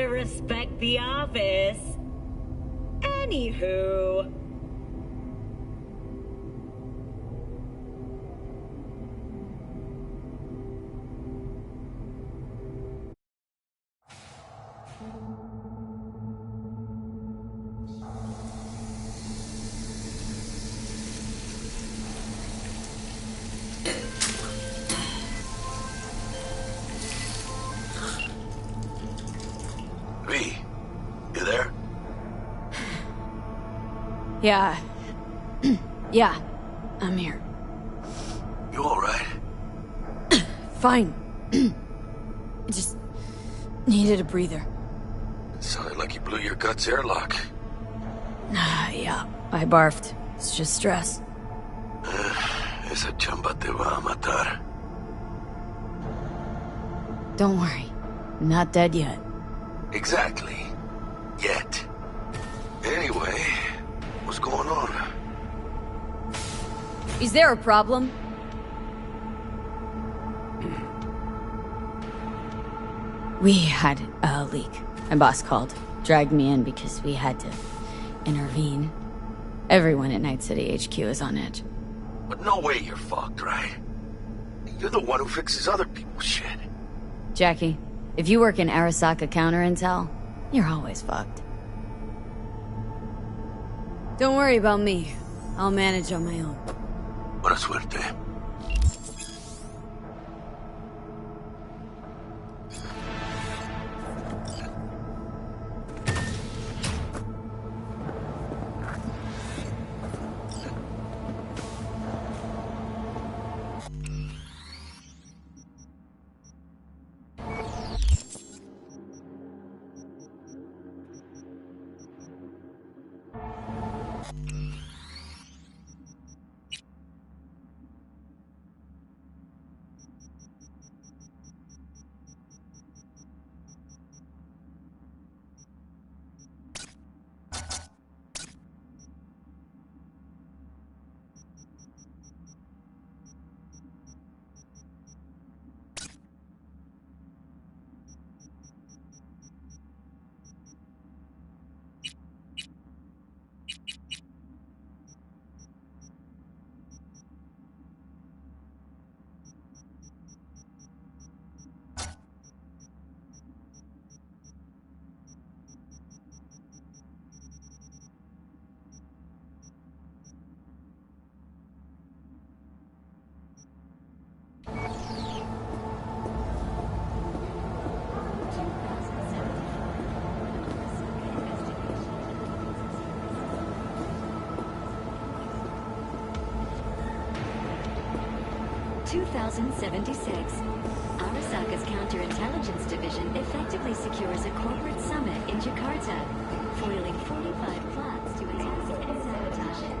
Gotta respect the office. Anywho... V, you there? Yeah. Yeah, I'm here. You alright? Fine. I just needed a breather. It sounded like you blew your guts airlock. Yeah, I barfed. It's just stress. Esa chamba te va a matar. Don't worry. I'm not dead yet. Exactly. Yet. Anyway, what's going on? Is there a problem? We had a leak. My boss called. Dragged me in because we had to intervene. Everyone at Night City HQ is on edge. But no way you're fucked, right? You're the one who fixes other people's shit. Jackie, if you work in Arasaka counter intel, you're always fucked. Don't worry about me. I'll manage on my own. Buena suerte. 2076. Arasaka's counterintelligence division effectively secures a corporate summit in Jakarta, foiling 45 plots to attack and sabotage it.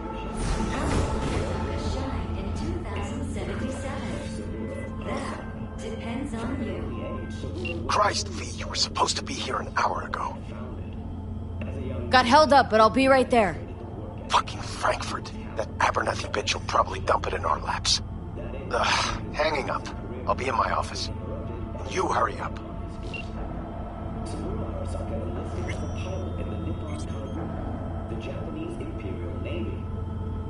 Arasaka shine in 2077. That depends on you. Christ, V, you were supposed to be here an hour ago. Got held up, but I'll be right there. Fucking Frankfurt. That Abernathy bitch will probably dump it in our laps. Hanging up. I'll be in my office. You hurry up. The Japanese Imperial Navy.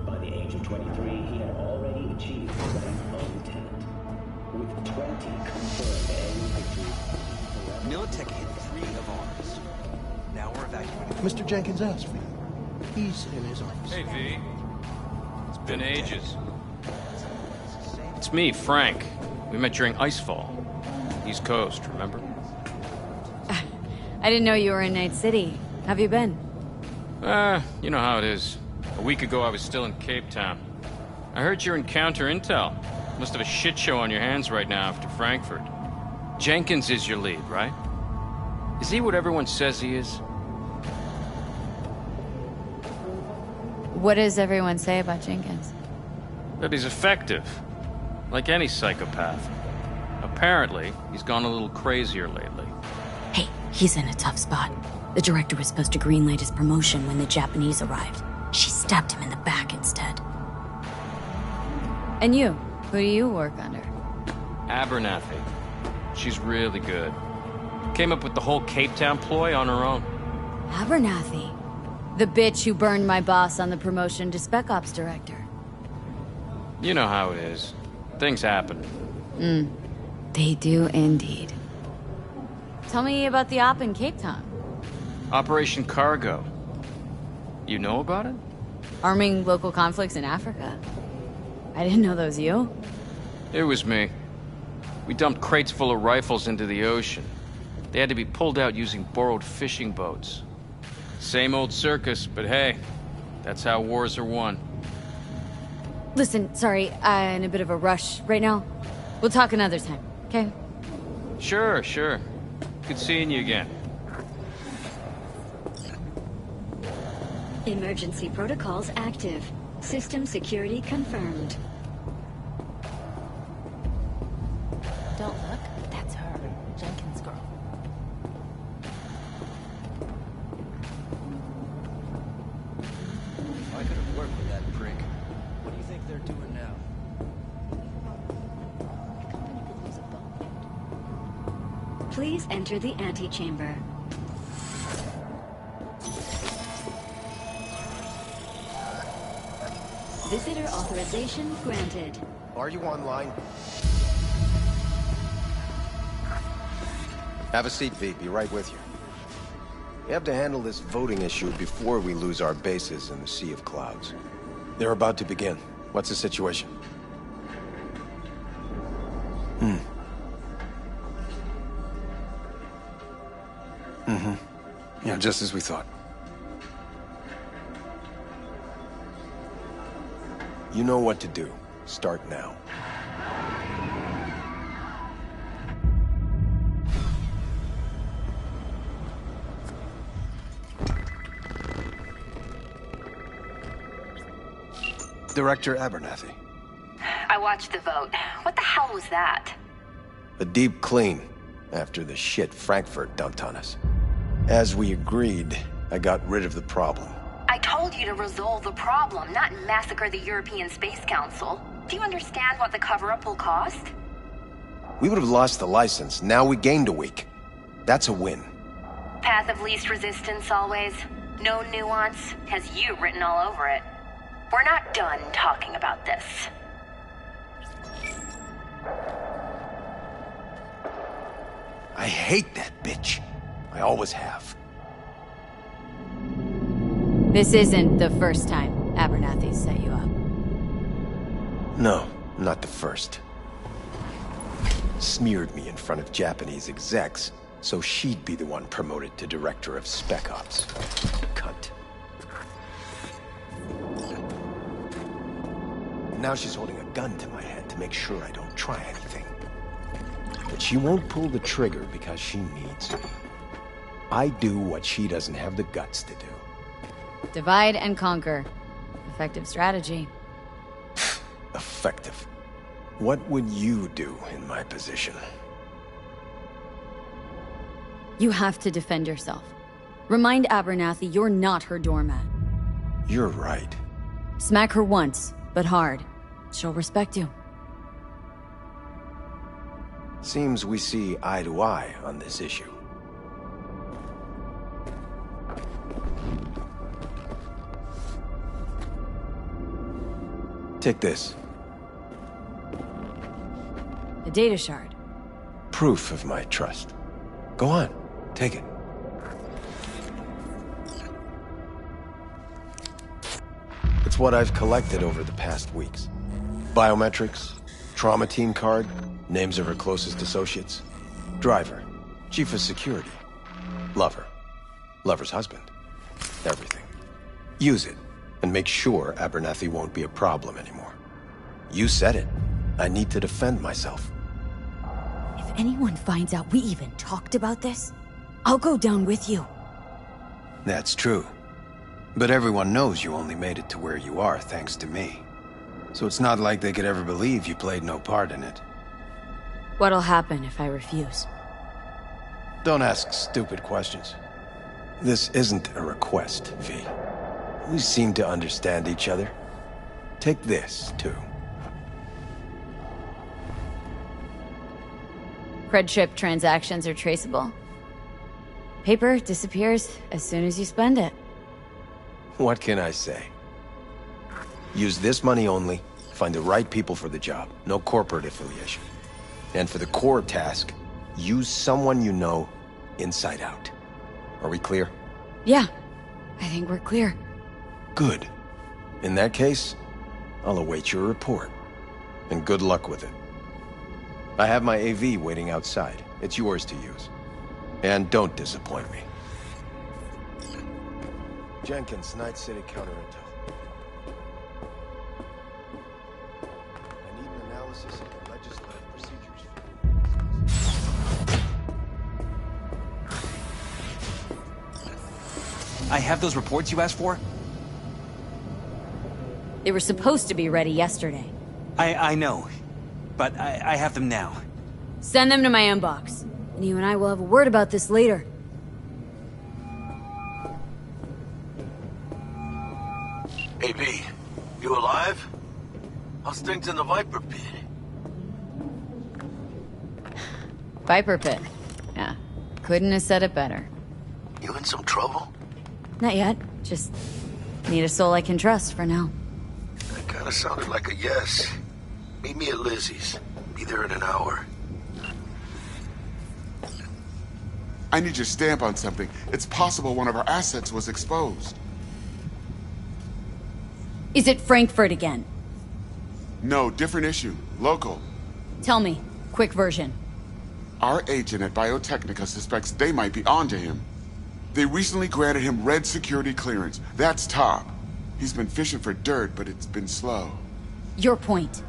By the age of 23, he had already achieved his own talent. With 20 confirmed alien victories. Militech hit 3 of ours. Now we're evacuating. Mr. Jenkins asked for you. He's in his office. Hey, V. It's been ages. It's me, Frank. We met during Icefall. East Coast, remember? I didn't know you were in Night City. Have you been? You know how it is. A week ago, I was still in Cape Town. I heard you're in counter intel. Must have a shit show on your hands right now after Frankfurt. Jenkins is your lead, right? Is he what everyone says he is? What does everyone say about Jenkins? That he's effective. Like any psychopath. Apparently, he's gone a little crazier lately. Hey, he's in a tough spot. The director was supposed to greenlight his promotion when the Japanese arrived. She stabbed him in the back instead. And you? Who do you work under? Abernathy. She's really good. Came up with the whole Cape Town ploy on her own. Abernathy. The bitch who burned my boss on the promotion to Spec Ops Director. You know how it is. Things happen. They do indeed. Tell me about the op in Cape Town. Operation Cargo. You know about it? Arming local conflicts in Africa. I didn't know that was you. It was me. We dumped crates full of rifles into the ocean. They had to be pulled out using borrowed fishing boats. Same old circus, but hey, that's how wars are won. Listen, sorry, I'm in a bit of a rush right now. We'll talk another time, okay? Sure. Good seeing you again. Emergency protocols active. System security confirmed. Don't look. That's her. Jenkins' girl. I could have worked with that prick. What do you think they're doing now? Please enter the antechamber. Visitor authorization granted. Are you online? Have a seat, V. Be right with you. We have to handle this voting issue before we lose our bases in the Sea of Clouds. They're about to begin. What's the situation? Yeah, just as we thought. You know what to do. Start now. Director Abernathy. I watched the vote. What the hell was that? A deep clean after the shit Frankfurt dumped on us. As we agreed, I got rid of the problem. I told you to resolve the problem, not massacre the European Space Council. Do you understand what the cover-up will cost? We would have lost the license. Now we gained a week. That's a win. Path of least resistance always. No nuance. Has you written all over it. We're not done talking about this. I hate that bitch. I always have. This isn't the first time Abernathy set you up. No, not the first. Smeared me in front of Japanese execs, so she'd be the one promoted to Director of Spec Ops. Cunt. Now she's holding a gun to my head to make sure I don't try anything. But she won't pull the trigger because she needs me. I do what she doesn't have the guts to do. Divide and conquer. Effective strategy. Effective. What would you do in my position? You have to defend yourself. Remind Abernathy you're not her doormat. You're right. Smack her once, but hard. She'll respect you. Seems we see eye to eye on this issue. Take this. A data shard. Proof of my trust. Go on, take it. It's what I've collected over the past weeks. Biometrics, trauma team card, names of her closest associates, driver, chief of security, lover, lover's husband, everything. Use it, and make sure Abernathy won't be a problem anymore. You said it. I need to defend myself. If anyone finds out we even talked about this, I'll go down with you. That's true. But everyone knows you only made it to where you are thanks to me. So it's not like they could ever believe you played no part in it. What'll happen if I refuse? Don't ask stupid questions. This isn't a request, V. We seem to understand each other. Take this, too. Cred trip transactions are traceable? Paper disappears as soon as you spend it. What can I say? Use this money only, find the right people for the job, no corporate affiliation. And for the core task, use someone you know inside out. Are we clear? Yeah, I think we're clear. Good. In that case, I'll await your report. And good luck with it. I have my AV waiting outside. It's yours to use. And don't disappoint me. Jenkins, Night City Counter Intel. I need an analysis of the legislative procedures. I have those reports you asked for? They were supposed to be ready yesterday. I know, but I have them now. Send them to my inbox. And you and I will have a word about this later. Hey, B, you alive? How's things in the Viper Pit? Viper Pit. Yeah, couldn't have said it better. You in some trouble? Not yet. Just need a soul I can trust for now. That kinda sounded like a yes. Meet me at Lizzie's. Be there in an hour. I need your stamp on something. It's possible one of our assets was exposed. Is it Frankfurt again? No, different issue. Local. Tell me. Quick version. Our agent at Biotechnica suspects they might be onto him. They recently granted him red security clearance. That's top. He's been fishing for dirt, but it's been slow. Your point.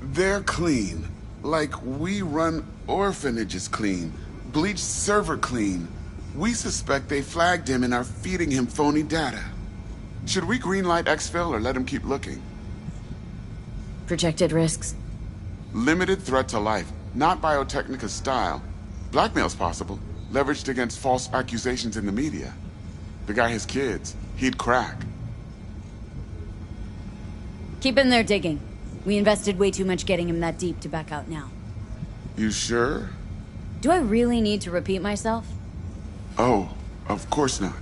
They're clean. Like we run orphanages clean. Bleached server clean. We suspect they flagged him and are feeding him phony data. Should we greenlight exfil or let him keep looking? Projected risks. Limited threat to life. Not Biotechnica's style. Blackmail's possible. Leveraged against false accusations in the media. The guy has kids. He'd crack. Keep in there digging. We invested way too much getting him that deep to back out now. You sure? Do I really need to repeat myself? Oh, of course not.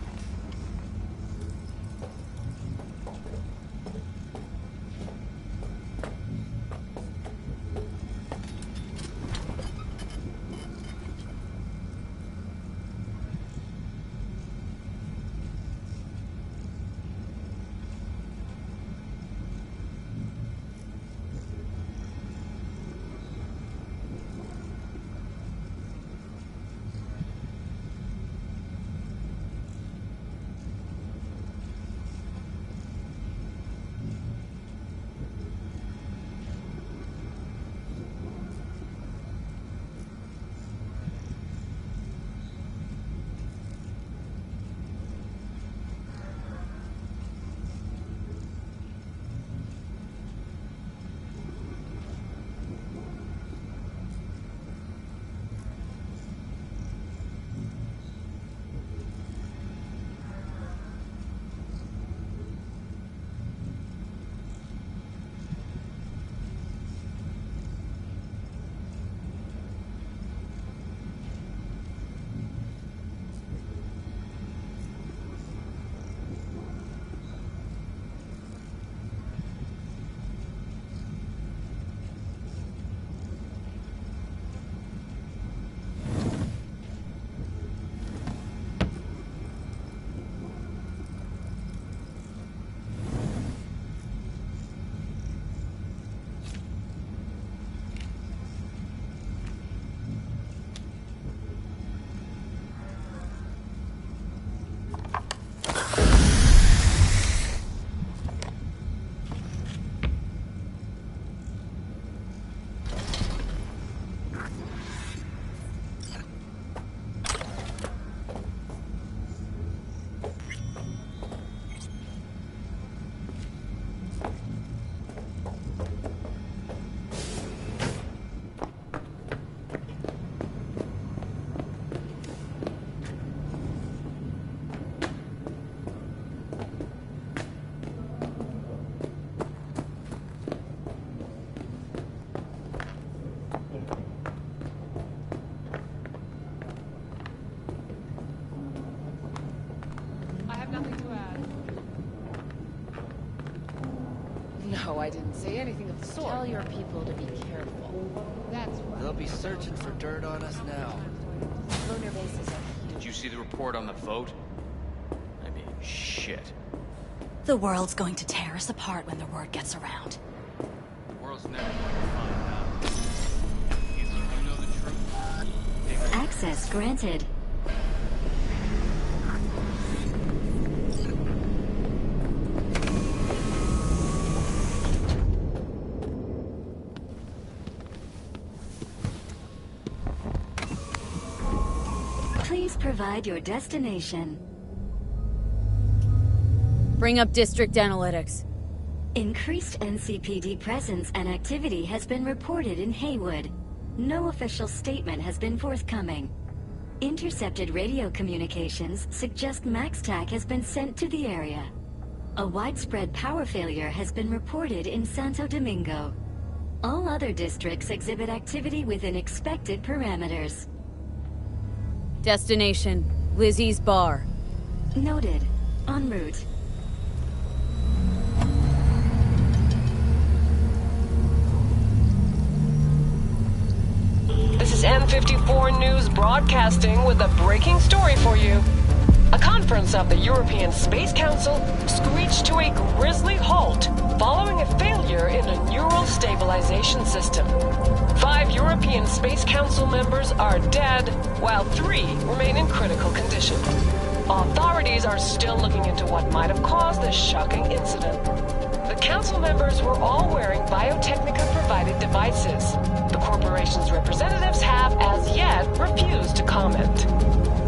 No, I didn't say anything of the sort. Tell your people to be careful. That's right. They'll be searching for dirt on us now. Lunar bases are huge. Did you see the report on the vote? I mean, shit. The world's going to tear us apart when the word gets around. The world's never going to find out. Either you know the truth. Access granted. Please provide your destination. Bring up district analytics. Increased NCPD presence and activity has been reported in Haywood. No official statement has been forthcoming. Intercepted radio communications suggest MaxTac has been sent to the area. A widespread power failure has been reported in Santo Domingo. All other districts exhibit activity within expected parameters. Destination, Lizzie's bar. Noted. En route. This is N54 News broadcasting with a breaking story for you. A conference of the European Space Council screeched to a grisly halt following a failure in a neural stabilization system. 5 European Space Council members are dead, while 3 remain in critical condition. Authorities are still looking into what might have caused this shocking incident. The council members were all wearing Biotechnica-provided devices. The corporation's representatives have, as yet, refused to comment.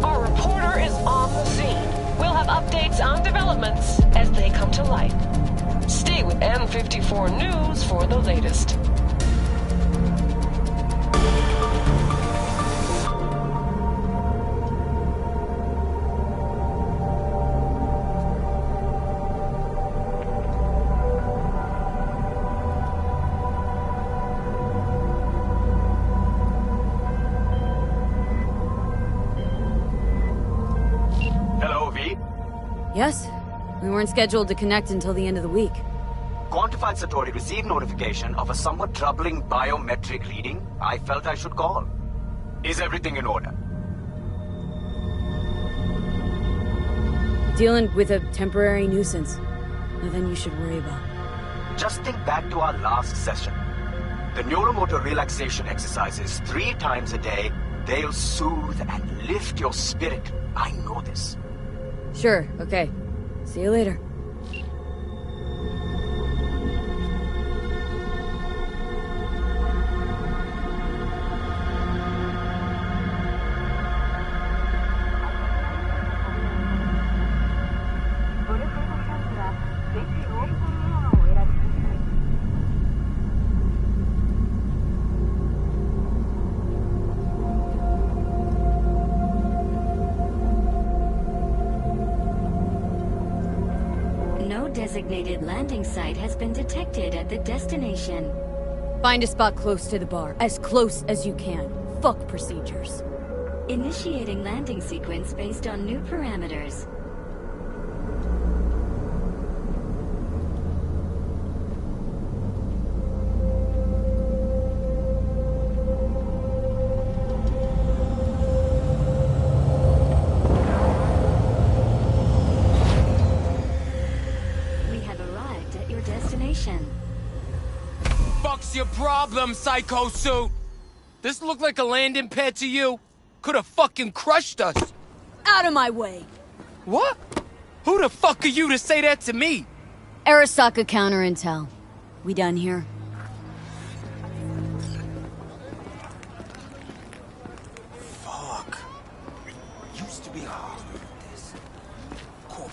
Our reporter is on the scene. We'll have updates on developments as they come to light. Stay with N54 News for the latest. Yes? We weren't scheduled to connect until the end of the week. Quantified Satori received notification of a somewhat troubling biometric reading. I felt I should call. Is everything in order? Dealing with a temporary nuisance. Nothing you should worry about. Just think back to our last session. The neuromotor relaxation exercises 3 times a day. They'll soothe and lift your spirit. I know this. Sure, okay. See you later. Designated landing site has been detected at the destination. Find a spot close to the bar. As close as you can. Fuck procedures. Initiating landing sequence based on new parameters. Fuck's your problem, Psycho Suit? This look like a landing pad to you? Could've fucking crushed us. Out of my way. What? Who the fuck are you to say that to me? Arasaka counter intel. We done here? Fuck. Used to be hard with this. Cool.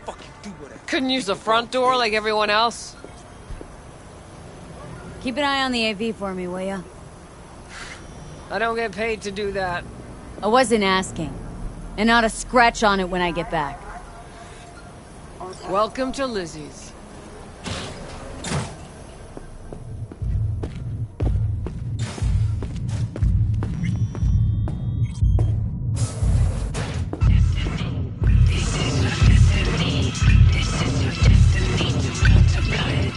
Fucking do whatever. Couldn't use the front door like everyone else? Keep an eye on the AV for me, will ya? I don't get paid to do that. I wasn't asking. And not a scratch on it when I get back. Welcome to Lizzie's. This is your destiny to contemplate.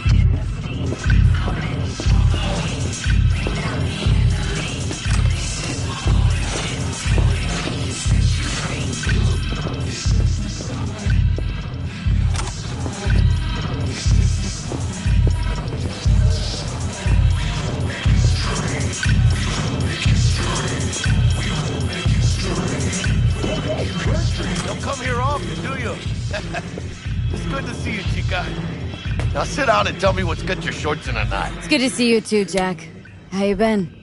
talking, do you? It's good to see you, chica. Now sit down and tell me what's got your shorts in a knot. It's good to see you too, Jack. How you been?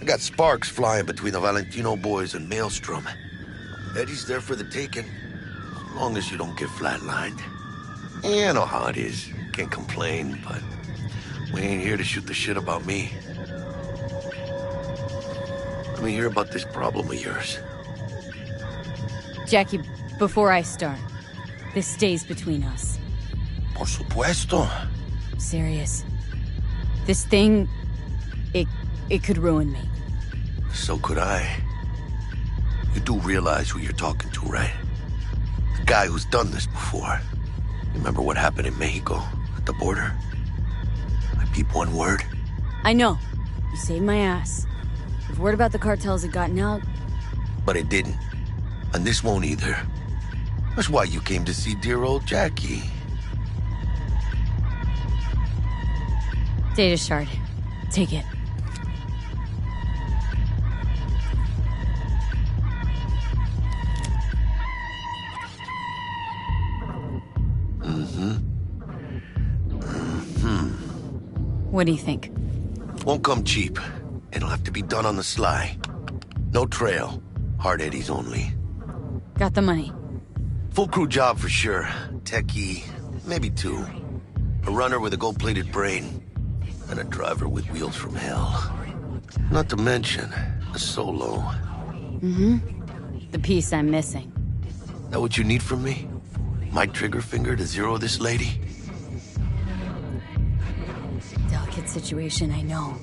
I got sparks flying between the Valentino boys and Maelstrom. Eddie's there for the taking, as long as you don't get flatlined. Yeah, I know how it is. Can't complain, but we ain't here to shoot the shit about me. Let me hear about this problem of yours. Jackie, before I start, this stays between us. Por supuesto. Serious. This thing, it could ruin me. So could I. You do realize who you're talking to, right? The guy who's done this before. Remember what happened in Mexico, at the border? I peep one word. I know. You saved my ass. If word about the cartels had gotten out... But it didn't. And this won't either. That's why you came to see dear old Jackie. Data shard. Take it. What do you think? Won't come cheap. It'll have to be done on the sly. No trail. Hard eddies only. Got the money. Full crew job for sure. Techie, maybe two. A runner with a gold-plated brain. And a driver with wheels from hell. Not to mention, a solo. The piece I'm missing. That what you need from me? My trigger finger to zero this lady? Delicate situation, I know.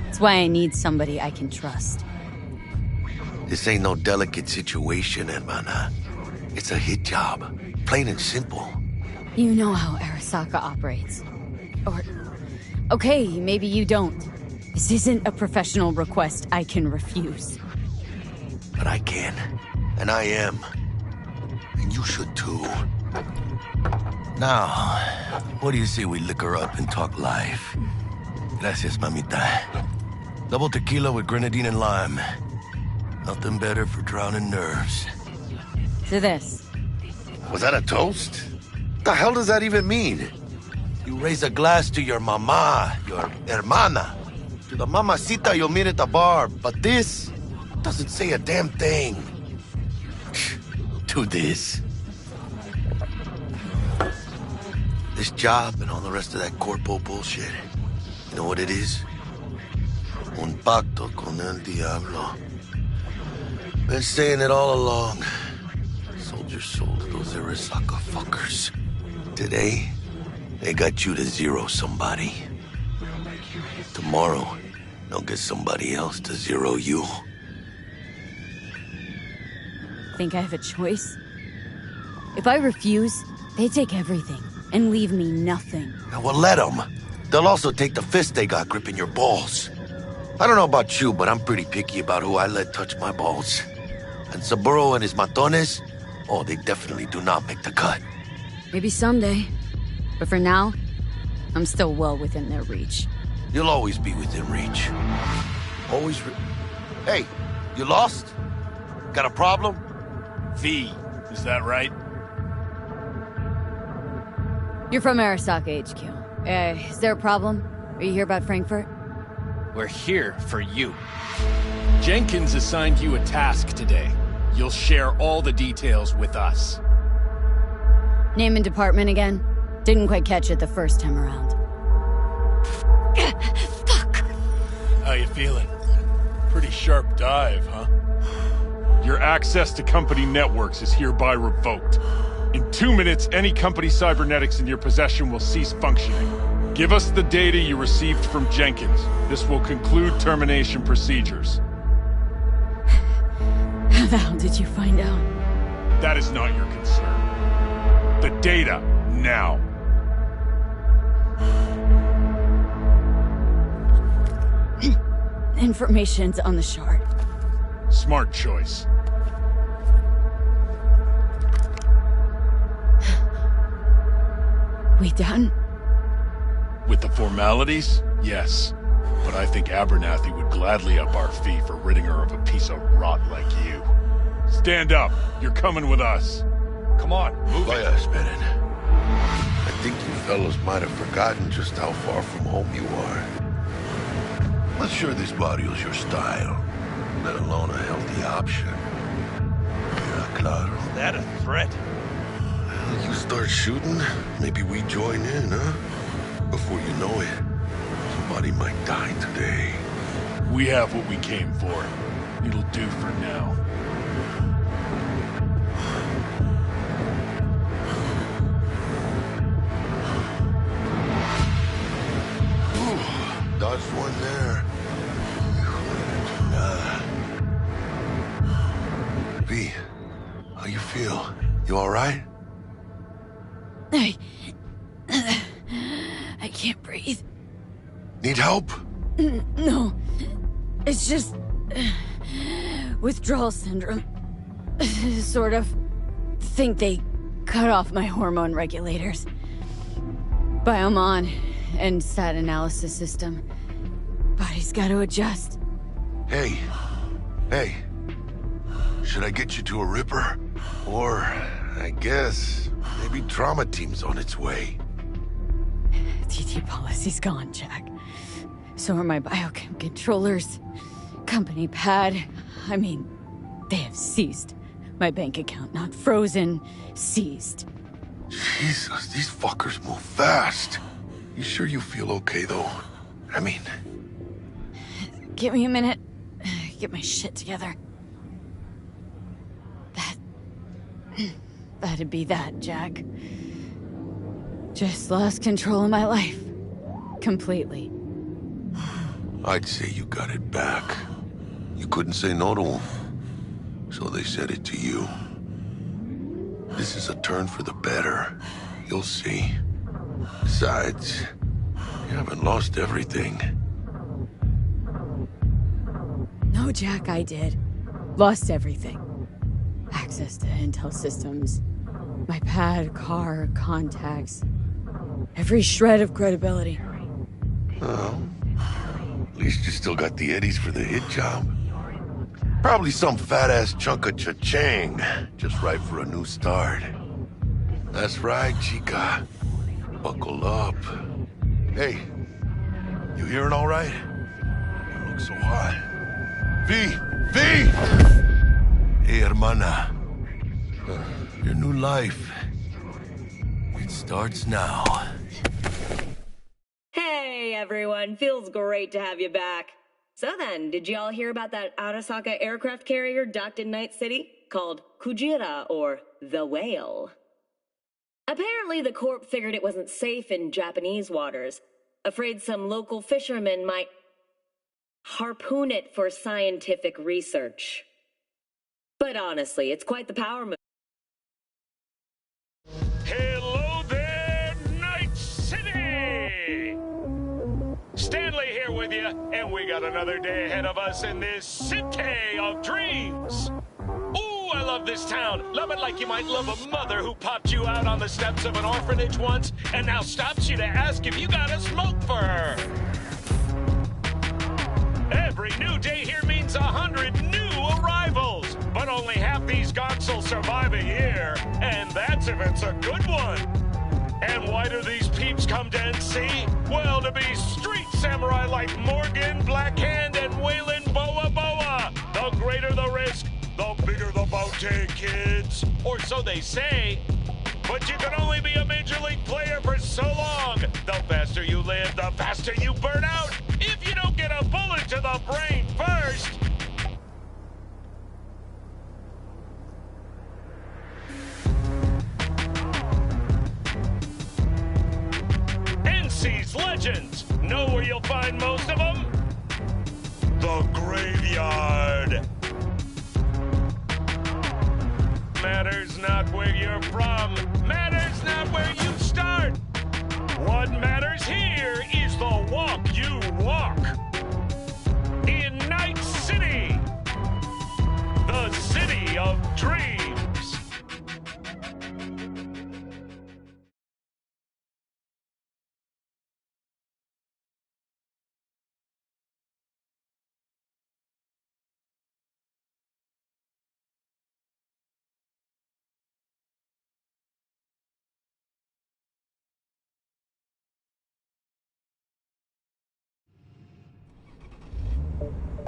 That's why I need somebody I can trust. This ain't no delicate situation, hermana. It's a hit job. Plain and simple. You know how Arasaka operates. Or... okay, maybe you don't. This isn't a professional request I can refuse. But I can. And I am. And you should too. Now, what do you say we liquor up and talk life? Gracias, mamita. Double tequila with grenadine and lime. Nothing better for drowning nerves. To this. Was that a toast? The hell does that even mean? You raise a glass to your mama, your hermana, to the mamacita you'll meet at the bar, but this doesn't say a damn thing. To this. This job and all the rest of that corpo bullshit. You know what it is? Un pacto con el diablo. Been saying it all along. Sold your soul to those Arasaka fuckers. Today, they got you to zero somebody. Tomorrow, they'll get somebody else to zero you. Think I have a choice? If I refuse, they take everything and leave me nothing. Well, let them. They'll also take the fist they got gripping your balls. I don't know about you, but I'm pretty picky about who I let touch my balls. And Saburo and his matones, oh, they definitely do not make the cut. Maybe someday. But for now, I'm still well within their reach. You'll always be within reach. Always Hey, you lost? Got a problem? V, is that right? You're from Arasaka HQ. Is there a problem? Are you here about Frankfurt? We're here for you. Jenkins assigned you a task today. You'll share all the details with us. Name and department again? Didn't quite catch it the first time around. Fuck! How you feeling? Pretty sharp dive, huh? Your access to company networks is hereby revoked. In 2 minutes, any company cybernetics in your possession will cease functioning. Give us the data you received from Jenkins. This will conclude termination procedures. How the hell did you find out? That is not your concern. The data, now. Information's on the shard. Smart choice. We done? With the formalities, yes. But I think Abernathy would gladly up our fee for ridding her of a piece of rot like you. Stand up. You're coming with us. Come on, move it. Vaya, esperen. I think you fellows might have forgotten just how far from home you are. Not sure this barrio's your style, let alone a healthy option. Yeah, claro. Is that a threat? Well, you start shooting, maybe we join in, huh? Before you know it, somebody might die today. We have what we came for. It'll do for now. Dodged one there. V, how you feel? You all right? I can't breathe. Need help? No. It's just... withdrawal syndrome. Sort of. Think they cut off my hormone regulators. Biomon and stat analysis system. Body's got to adjust. Hey. Should I get you to a Ripper? Or, I guess, maybe trauma team's on its way. TT policy's gone, Jack. So are my biochem controllers. Company pad. I mean, they have seized. My bank account, not frozen, seized. Jesus, these fuckers move fast. You sure you feel okay, though? I mean... Give me a minute. Get my shit together. That'd be that, Jack. Just lost control of my life. Completely. I'd say you got it back. You couldn't say no to them. So they said it to you. This is a turn for the better. You'll see. Besides, you haven't lost everything. No, Jack, I did. Lost everything. Access to intel systems. My pad, car, contacts. Every shred of credibility. Well, at least you still got the eddies for the hit job. Probably some fat-ass chunk of cha-ching, just right for a new start. That's right, chica. Buckle up. Hey, you hearing all right? You look so hot. V! Hey, hermana. Your new life. It starts now. Hey, everyone. Feels great to have you back. So then, did y'all hear about that Arasaka aircraft carrier docked in Night City? Called Kujira, or the Whale. Apparently, the Corp figured it wasn't safe in Japanese waters. Afraid some local fishermen might harpoon it for scientific research. But honestly, it's quite the power move. Hello there, Night City! Stanley here with you, and we got another day ahead of us in this city of dreams. Ooh, I love this town. Love it like you might love a mother who popped you out on the steps of an orphanage once and now stops you to ask if you got a smoke for her. Every new day here means 100 new arrivals, but only half these gonks will survive a year, and that's if it's a good one. And why do these peeps come to NC? Well, to be street samurai like Morgan, Blackhand, and Waylon Boa Boa. The greater the risk, the bigger the bounty, kids. Or so they say. But you can only be a major league player for so long. The faster you live, the faster you burn out. If you don't get a bullet to the brain first. NC's legends. Know where you'll find most of them? The graveyard. Matters not where you're from. Matters not where you start. What matters here is the walk you walk. In Night City, the city of dreams.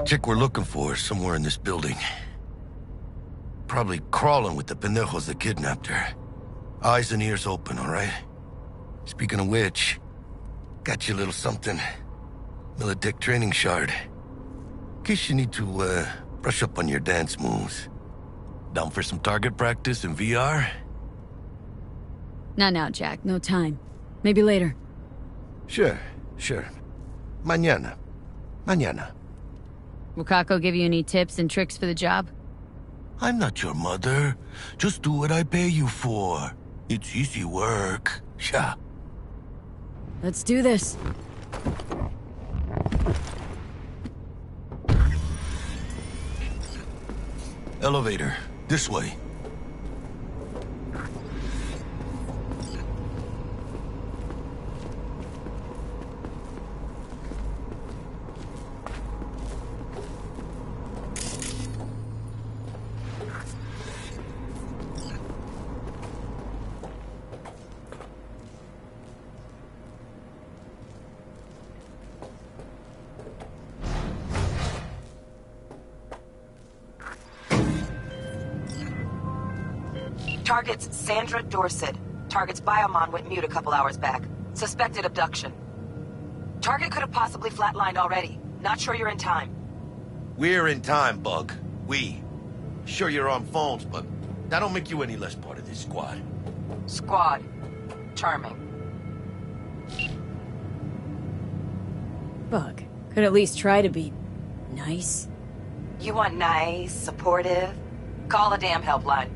chick we're looking for is somewhere in this building. Probably crawling with the pendejos that kidnapped her. Eyes and ears open, all right? Speaking of which, got you a little something. Militech training shard. In case you need to, brush up on your dance moves. Down for some target practice in VR? Not now, Jack. No time. Maybe later. Sure. Mañana. Will Kako give you any tips and tricks for the job? I'm not your mother. Just do what I pay you for. It's easy work. Yeah. Let's do this. Elevator. This way. Target's Sandra Dorset. Target's biomon went mute a couple hours back. Suspected abduction. Target could have possibly flatlined already. Not sure you're in time. We're in time, Bug. We. Sure you're on phones, but that don't make you any less part of this squad. Squad. Charming. Bug. Could at least try to be nice. You want nice, supportive? Call a damn helpline.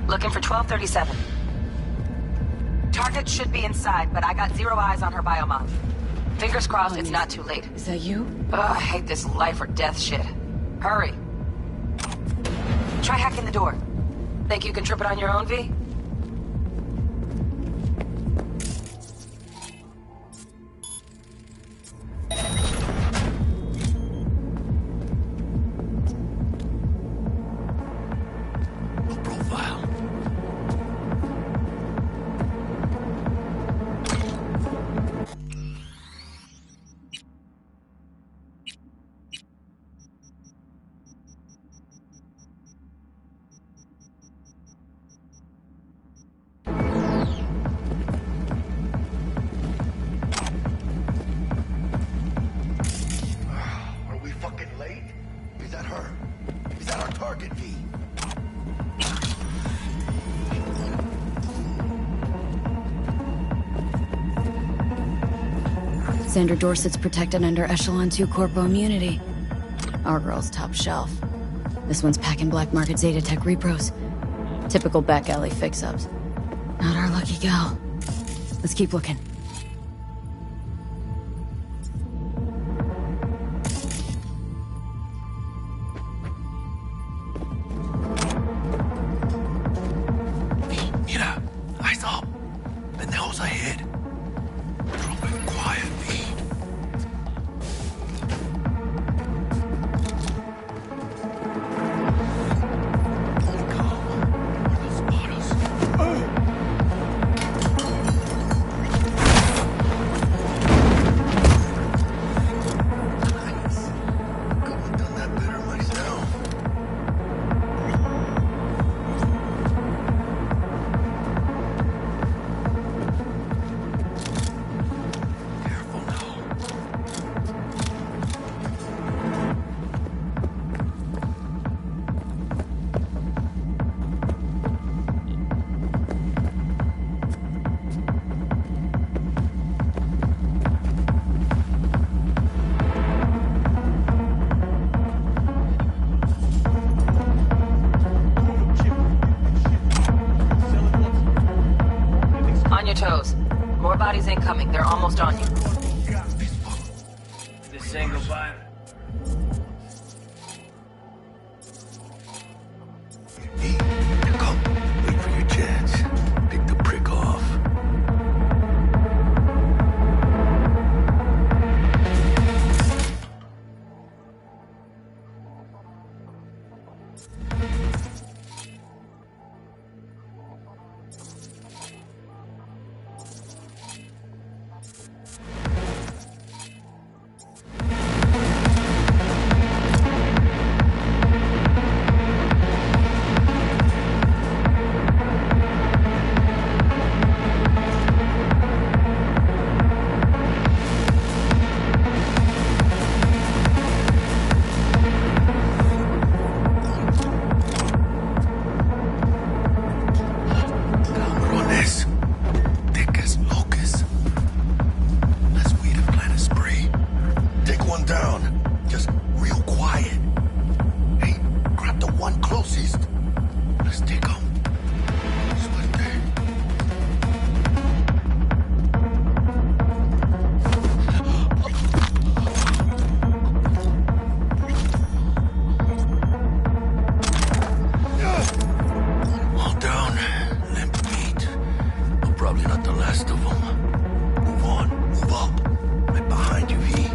Looking for 1237. Target should be inside, but I got 0 eyes on her biomon. Fingers crossed it's not too late. Is that you? Ugh, I hate this life or death shit. Hurry. Try hacking the door. Think you can trip it on your own, V? Sandra Dorset's protected under Echelon 2 Corpo immunity. Our girl's top shelf. This one's packing black market Zeta Tech repros. Typical back alley fix-ups. Not our lucky gal. Let's keep looking. Mira, eyes up. Pendejos ahead. Drop it quiet, V. On your toes. More bodies incoming. They're almost on you. This ain't go by. Wait for your chance. Pick the prick off. as thick as locusts. Let's weed and plant a spree. Take one down. Just real quiet. Hey, grab the one closest. Let's take him. All down. Limp feet. But probably not the last of them. Move on. Move up. Right behind you, V.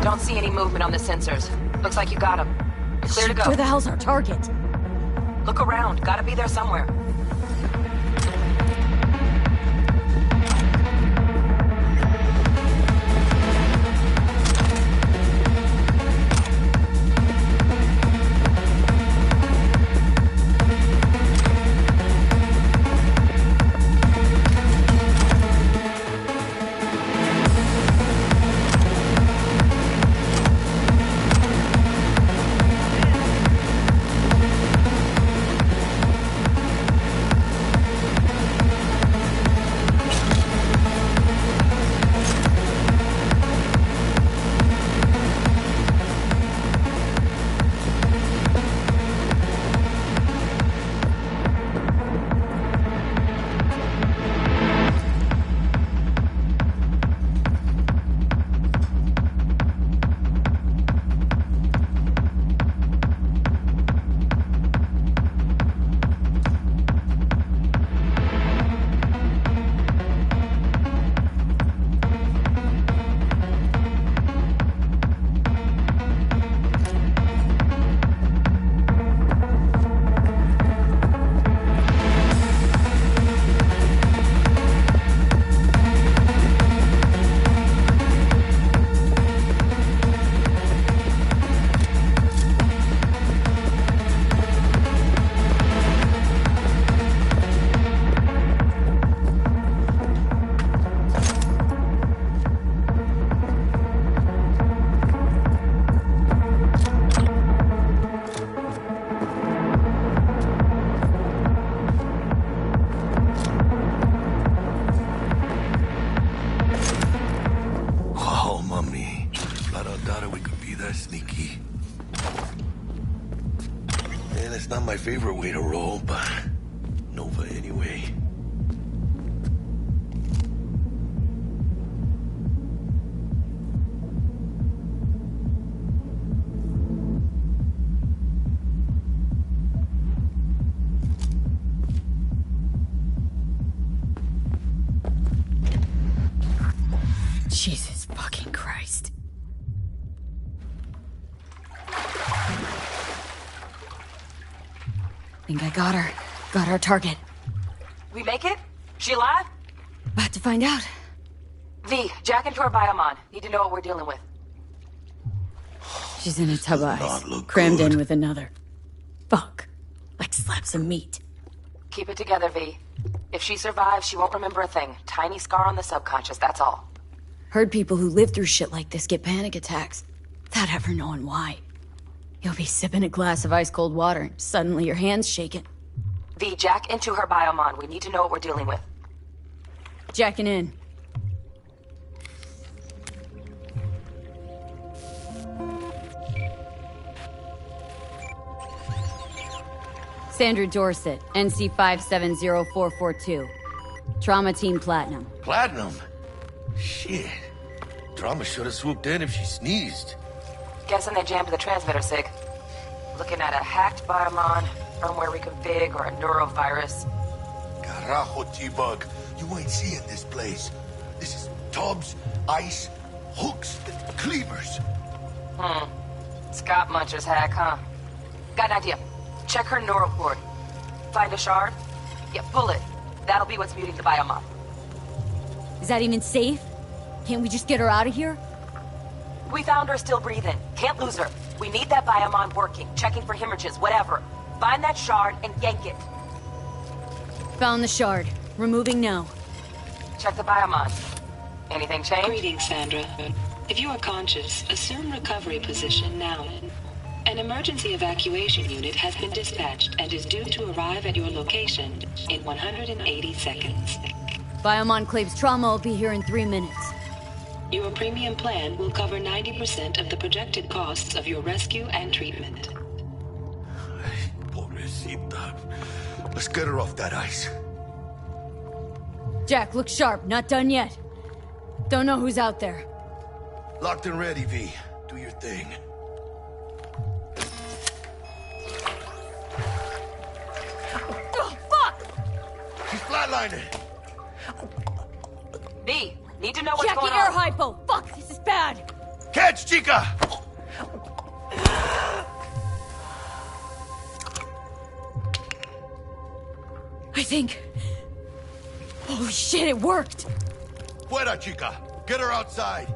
Don't see any movement on the sensors. Looks like you got him. You're clear to go. Where the hell's our target? Look around. Gotta be there somewhere. that's not my favorite way to roll, but Nova anyway. Jesus fucking Christ. Think I got her. Got our target. We make it? She alive? About to find out. V, jack into her biomon. Need to know what we're dealing with. She's in a tub of ice, crammed in with another. Fuck. Like slabs of meat. Keep it together, V. If she survives, she won't remember a thing. Tiny scar on the subconscious, that's all. Heard people who live through shit like this get panic attacks, without ever knowing why. You'll be sipping a glass of ice-cold water, and suddenly your hand's shaking. V, jack into her biomon. We need to know what we're dealing with. Jacking in. Sandra Dorset, NC 570442. Trauma Team Platinum. Platinum? Shit. Trauma should have swooped in if she sneezed. Guessing they jammed the transmitter, Sig. Looking at a hacked biomon, firmware reconfig, or a neurovirus. Carajo, T-Bug. You ain't seeing this place. This is tubs, ice, hooks, and cleavers. Scott Muncher's hack, huh? Got an idea. Check her neural cord. Find a shard? Yeah, pull it. That'll be what's muting the biomon. Is that even safe? Can't we just get her out of here? We found her still breathing. Can't lose her. We need that biomon working, checking for hemorrhages, whatever. Find that shard and yank it. Found the shard. Removing now. Check the biomon. Anything change? Greetings, Sandra. If you are conscious, assume recovery position now. An emergency evacuation unit has been dispatched and is due to arrive at your location in 180 seconds. Biomon claims trauma will be here in 3 minutes. Your premium plan will cover 90% of the projected costs of your rescue and treatment. Pobrecita. Let's get her off that ice. Jack, look sharp. Not done yet. Don't know who's out there. Locked and ready, V. Do your thing. Oh, fuck! She's flatlining. V, need to know what's Jackie, going air on. hypo! Fuck, this is bad! Catch, chica! I think... Holy shit, it worked! Fuera, chica! Get her outside!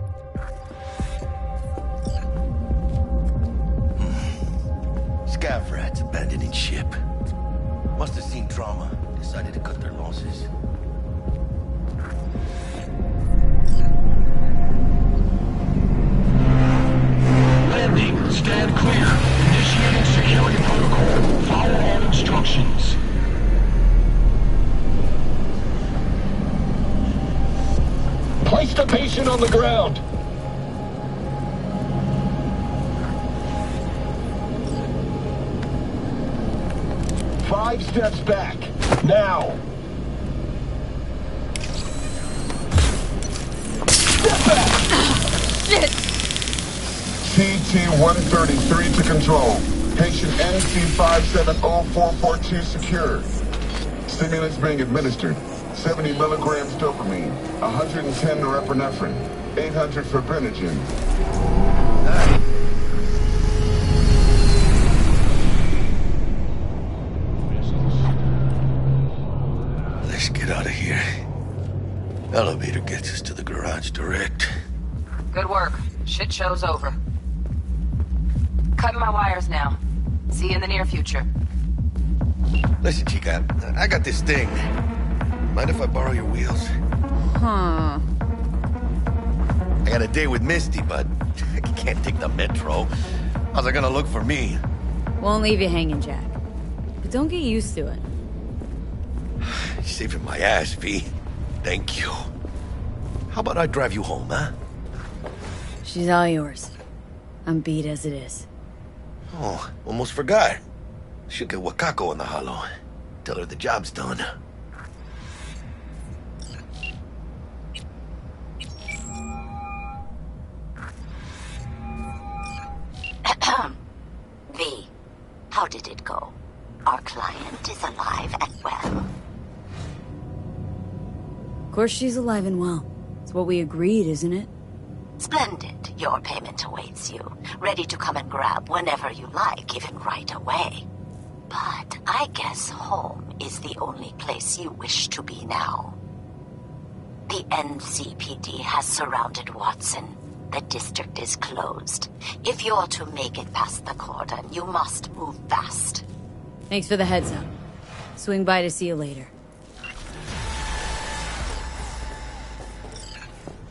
Scav rats abandoning ship. Must have seen trauma. Decided to cut their losses. Landing. Stand clear. Initiating security protocol. Follow all instructions. Place the patient on the ground. Five steps back. Now. Step back. Shit! CT-133 to control. Patient NC570442 secure. Stimulants being administered. 70 milligrams dopamine, 110 norepinephrine, 800 fibrinogen. Let's get out of here. Elevator gets us to the garage direct. Good work. Shit show's over. Cutting my wires now. See you in the near future. Listen, chica, I got this thing. Mind if I borrow your wheels? Huh. I got a date with Misty, but I can't take the metro. How's it gonna look for me? Won't leave you hanging, Jack. But don't get used to it. You're saving my ass, V. Thank you. How about I drive you home, huh? She's all yours. I'm beat as it is. Oh, almost forgot. Should get Wakako on the holo. Tell her the job's done. V, how did it go? Our client is alive and well. Of course she's alive and well. It's what we agreed, isn't it? Splendid. Your payment awaits you. Ready to come and grab whenever you like, even right away. But I guess home is the only place you wish to be now. The NCPD has surrounded Watson. The district is closed. If you're to make it past the cordon, you must move fast. Thanks for the heads up. Swing by to see you later.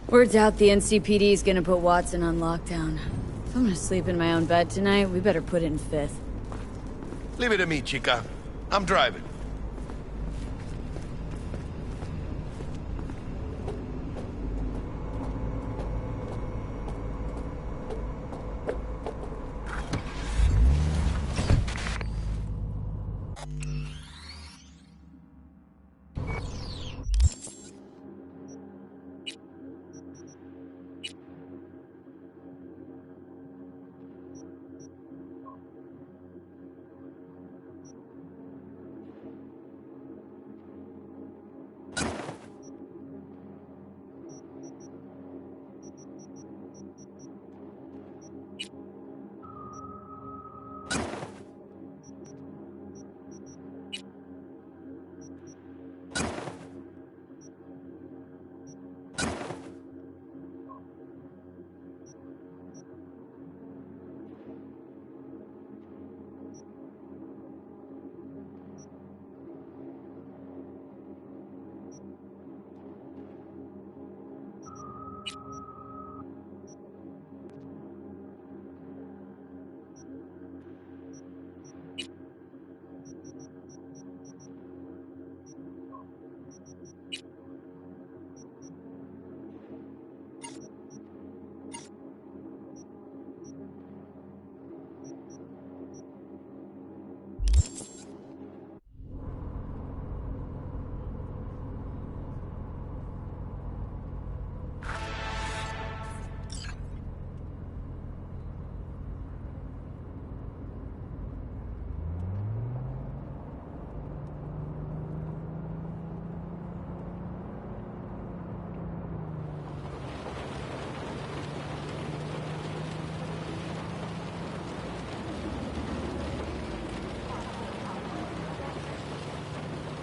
Word's out the NCPD is gonna put Watson on lockdown. If I'm gonna sleep in my own bed tonight, we better put it in 5th. Leave it to me, chica. I'm driving.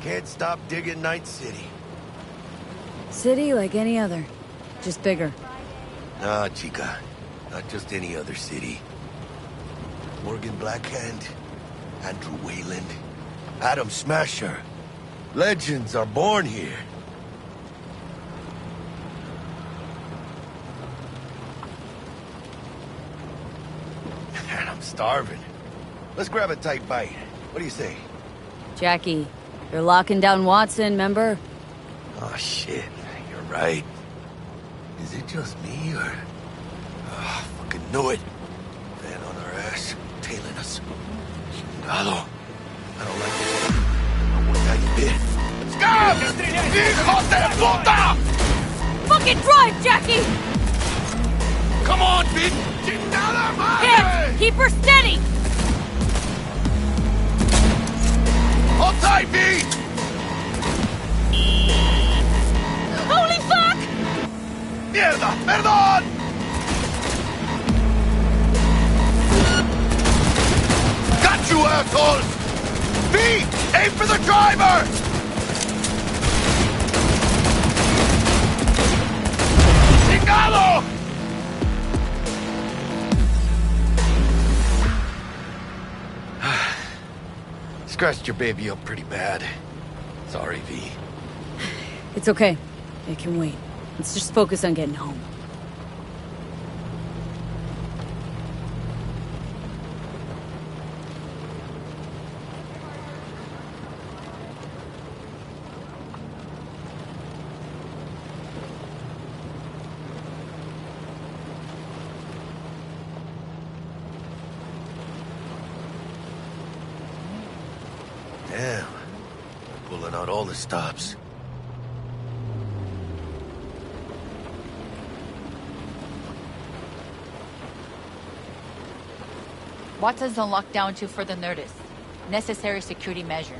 Can't stop digging Night City. City like any other, just bigger. Nah, chica. Not just any other city. Morgan Blackhand, Andrew Wayland, Adam Smasher. Legends are born here. Man, I'm starving. Let's grab a tight bite. What do you say? Jackie, they're locking down Watson, remember? Oh, shit. You're right. Is it just me, or... Oh, fucking knew it. Man on our ass, tailing us. Chingado. I don't like this. I don't want that bit. Scab! Hijos de puta! Fucking drive, Jackie! Come on, bitch! Chingada madre! Hit! Keep her steady! Hold tight, V! Holy fuck! Mierda! Perdón! Got you, assholes! V! Aim for the driver! Chingado! Scratched your baby up pretty bad. Sorry, V. It's okay. It can wait. Let's just focus on getting home. Damn. Pulling out all the stops. What does the lockdown to further notice? Necessary security measure.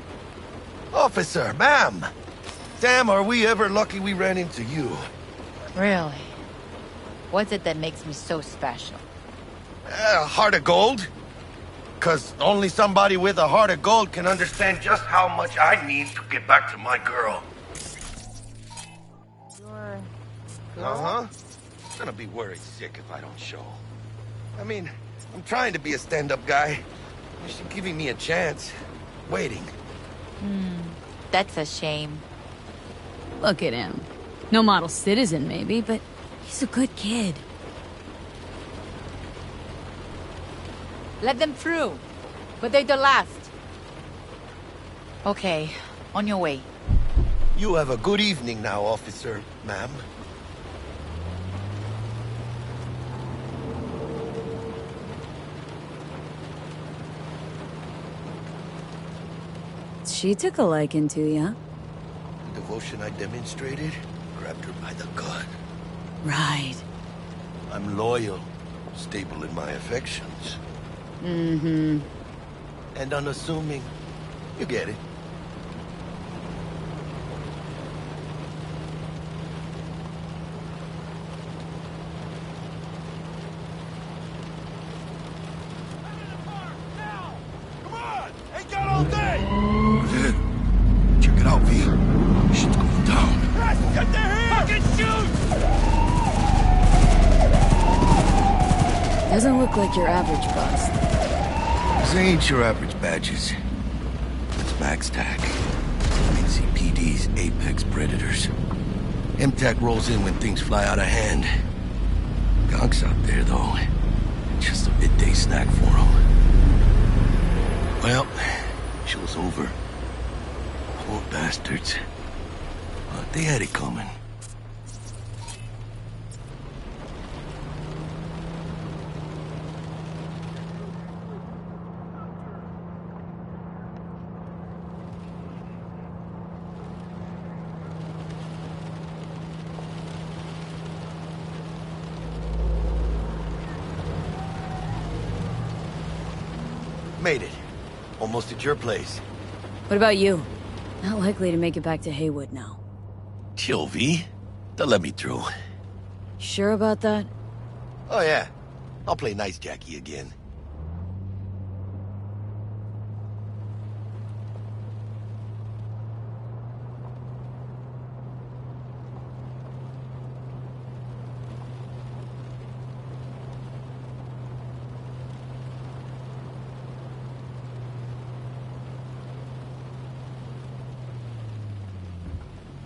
Officer, ma'am! Damn, are we ever lucky we ran into you. Really? What's it that makes me so special? Heart of gold? 'Cause only somebody with a heart of gold can understand just how much I need to get back to my girl. Your Uh-huh. I'm gonna be worried sick if I don't show. I mean, I'm trying to be a stand-up guy. You should giving me a chance. Waiting. That's a shame. Look at him. No model citizen, maybe, but he's a good kid. Let them through. But they're the last. Okay, on your way. You have a good evening now, officer, ma'am. She took a liking to ya. The devotion I demonstrated grabbed her by the gut. Right. I'm loyal, stable in my affections. Mm-hmm. And unassuming. You get it. Ain't got all day! Check it out, V. Shit's going down. Get the hand! Fucking shoot! Doesn't look like your average bust. This ain't your average badges. It's Max Tac. NCPD's apex predators. MTAC rolls in when things fly out of hand. Gonk's out there, though. Just a midday snack for him. Well, show's over. Poor bastards. But they had it coming. Made it. Almost at your place. What about you? Not likely to make it back to Haywood now. Chill, V. They'll let me through. Sure about that? Oh, yeah. I'll play nice Jackie again.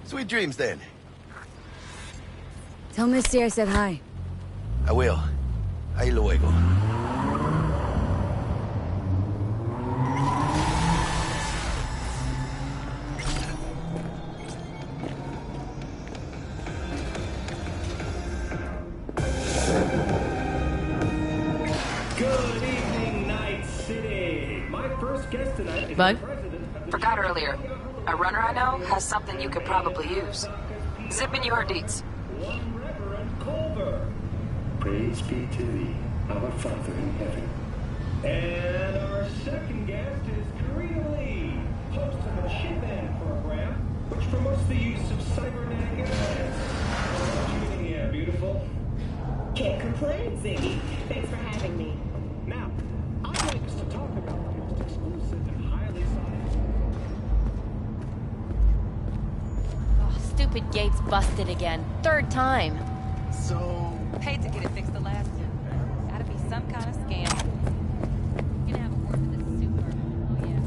Sweet dreams, then. Tell Misty I said hi. I will. Ahí luego. Good evening, Night City. My first guest tonight is Bud? Forgot earlier. A runner I know has something you could probably use. Zip in your deets. Praise be to thee, our Father in heaven. And our second guest is Karina Lee, host of the Shipman program, which promotes the use of cybernetic implants. How are you doing here, beautiful? Can't complain, Ziggy. Thanks for having me. Now, I'd like us to talk about the most exclusive and highly sought Oh, stupid gate's busted again. Third time. So... Paid to get it fixed the last time. Gotta be some kind of scam. You can have a word with the super. Oh, yeah.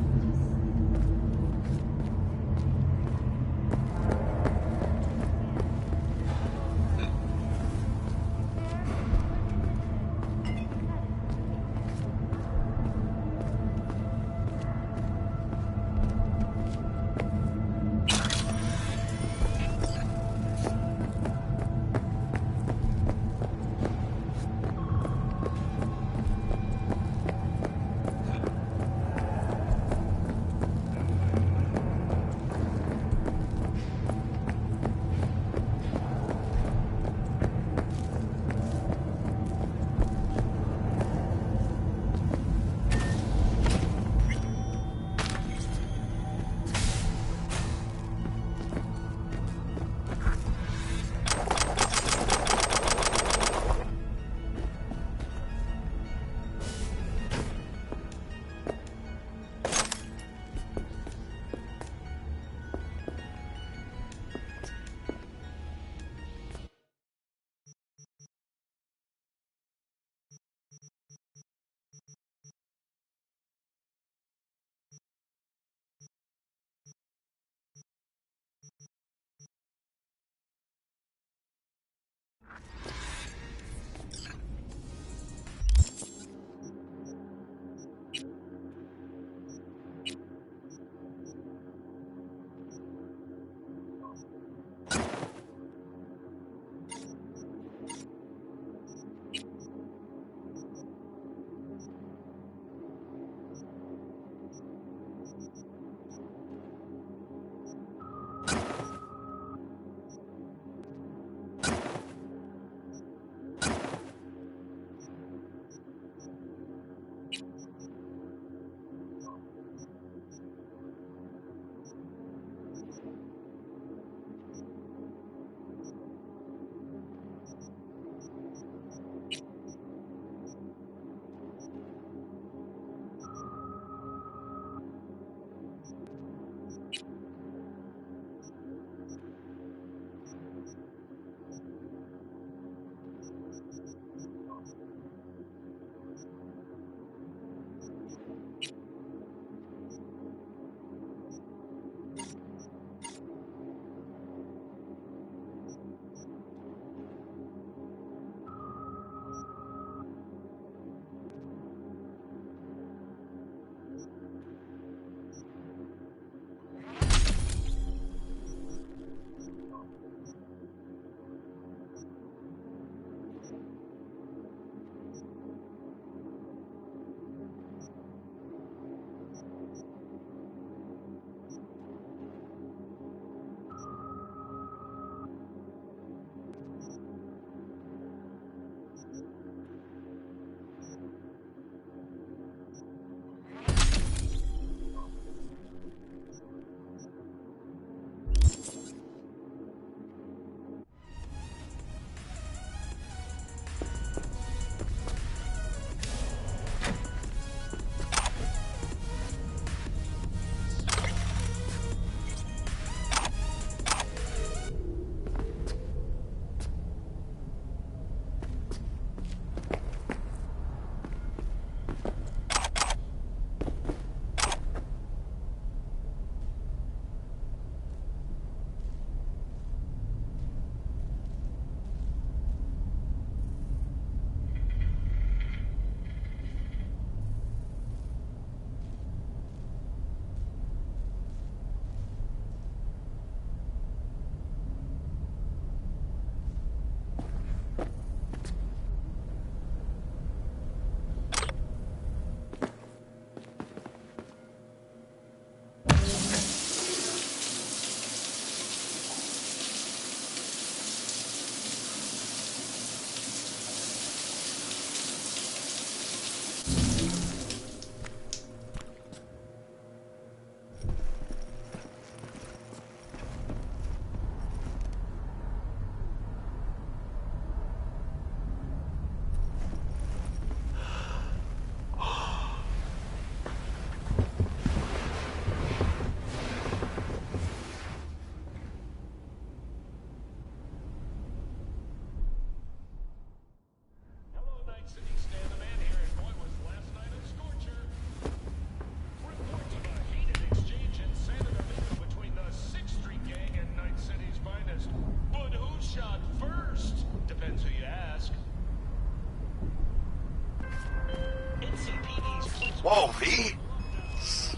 Whoa, V.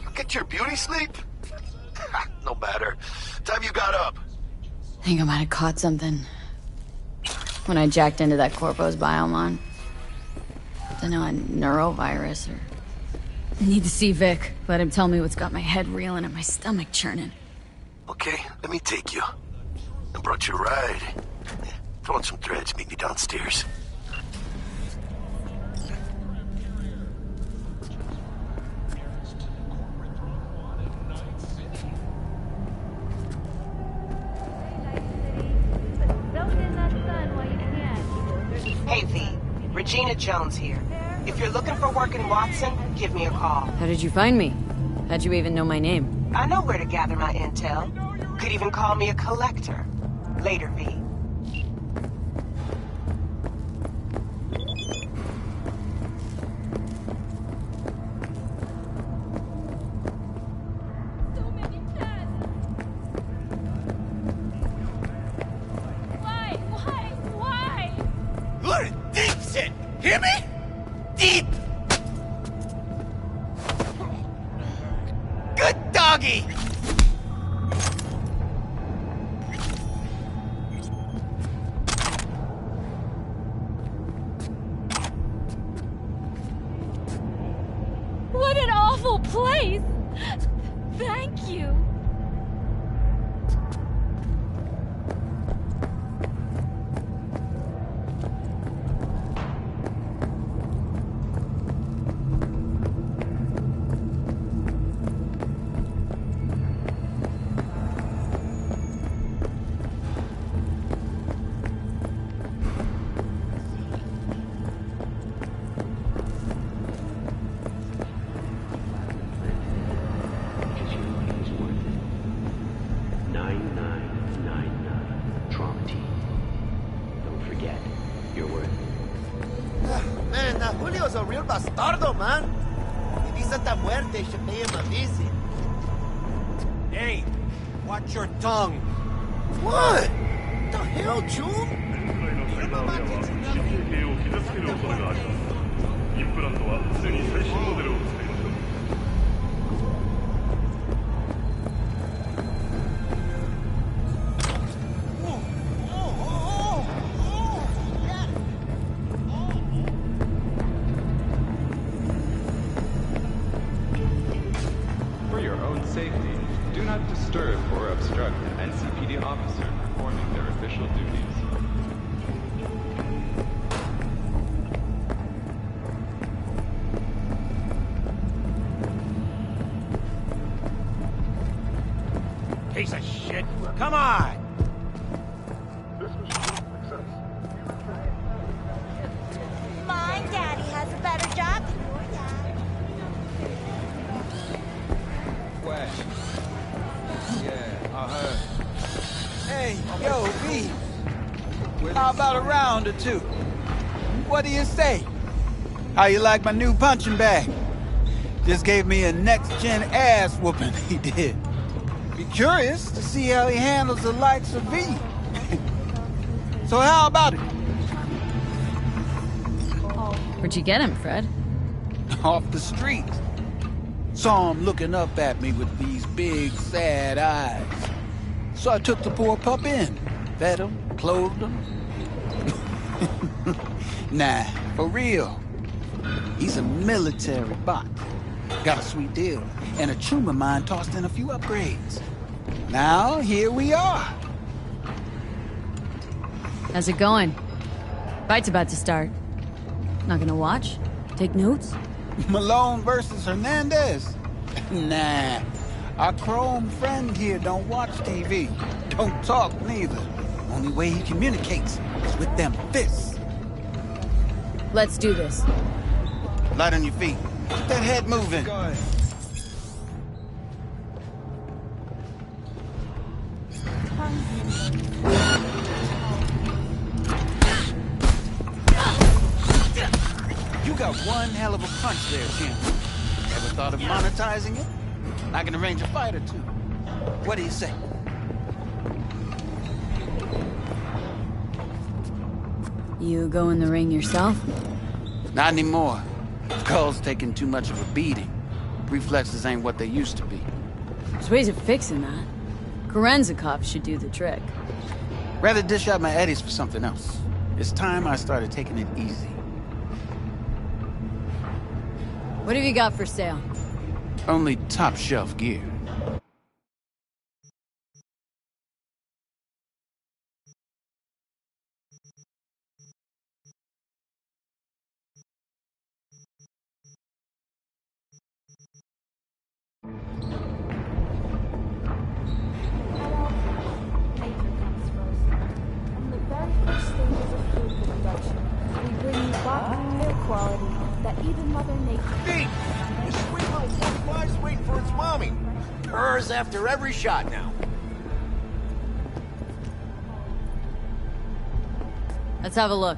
You get your beauty sleep? No matter. Time you got up. I think I might have caught something when I jacked into that Corpo's biomon. Don't know, a neurovirus or... I need to see Vic. Let him tell me what's got my head reeling and my stomach churning. Okay, let me take you. I brought you a ride. Throw on some threads, meet me downstairs. Hey, V. Regina Jones here. If you're looking for work in Watson, give me a call. How did you find me? How'd you even know my name? I know where to gather my intel. Could even call me a collector. Later, V. Learn deep shit! Hear me? Deep! Good doggy! What an awful place! Thank you. Man, Julio's a real bastardo, man. If he's at that muerte, you should pay him a visit. Hey, watch your tongue. What? The hell, June? インプラントは常に最新モデルを使いましょう。For your own safety, do not disturb or obstruct an NCPD officer performing their official duties. Piece of shit. Come on! My daddy has a better job than your dad. What? Yeah, I heard. Hey, yo, V. How about a round or two? What do you say? How you like my new punching bag? Just gave me a next-gen ass whooping, he did. Be curious to see how he handles the likes of V. So how about it? Where'd you get him, Fred? Off the street. Saw him looking up at me with these big, sad eyes. So I took the poor pup in. Fed him, clothed him. Nah, for real. He's a military bot. Got a sweet deal, and a chum of mine tossed in a few upgrades. Now, here we are. How's it going? Fight's about to start. Not gonna watch? Take notes? Malone versus Hernandez? Nah. Our chrome friend here don't watch TV. Don't talk neither. Only way he communicates is with them fists. Let's do this. Light on your feet. Keep that head moving. Go ahead. You got one hell of a punch there, champ. Ever thought of monetizing it? I can arrange a fight or two. What do you say? You go in the ring yourself? Not anymore. Skull's taking too much of a beating. Reflexes ain't what they used to be. There's ways of fixing that. Korenzikov should do the trick. Rather dish out my eddies for something else. It's time I started taking it easy. What have you got for sale? Only top-shelf gear. That even Mother Nature... Pete! This sweet little butterfly's waiting for its mommy. Purrs after every shot now. Let's have a look.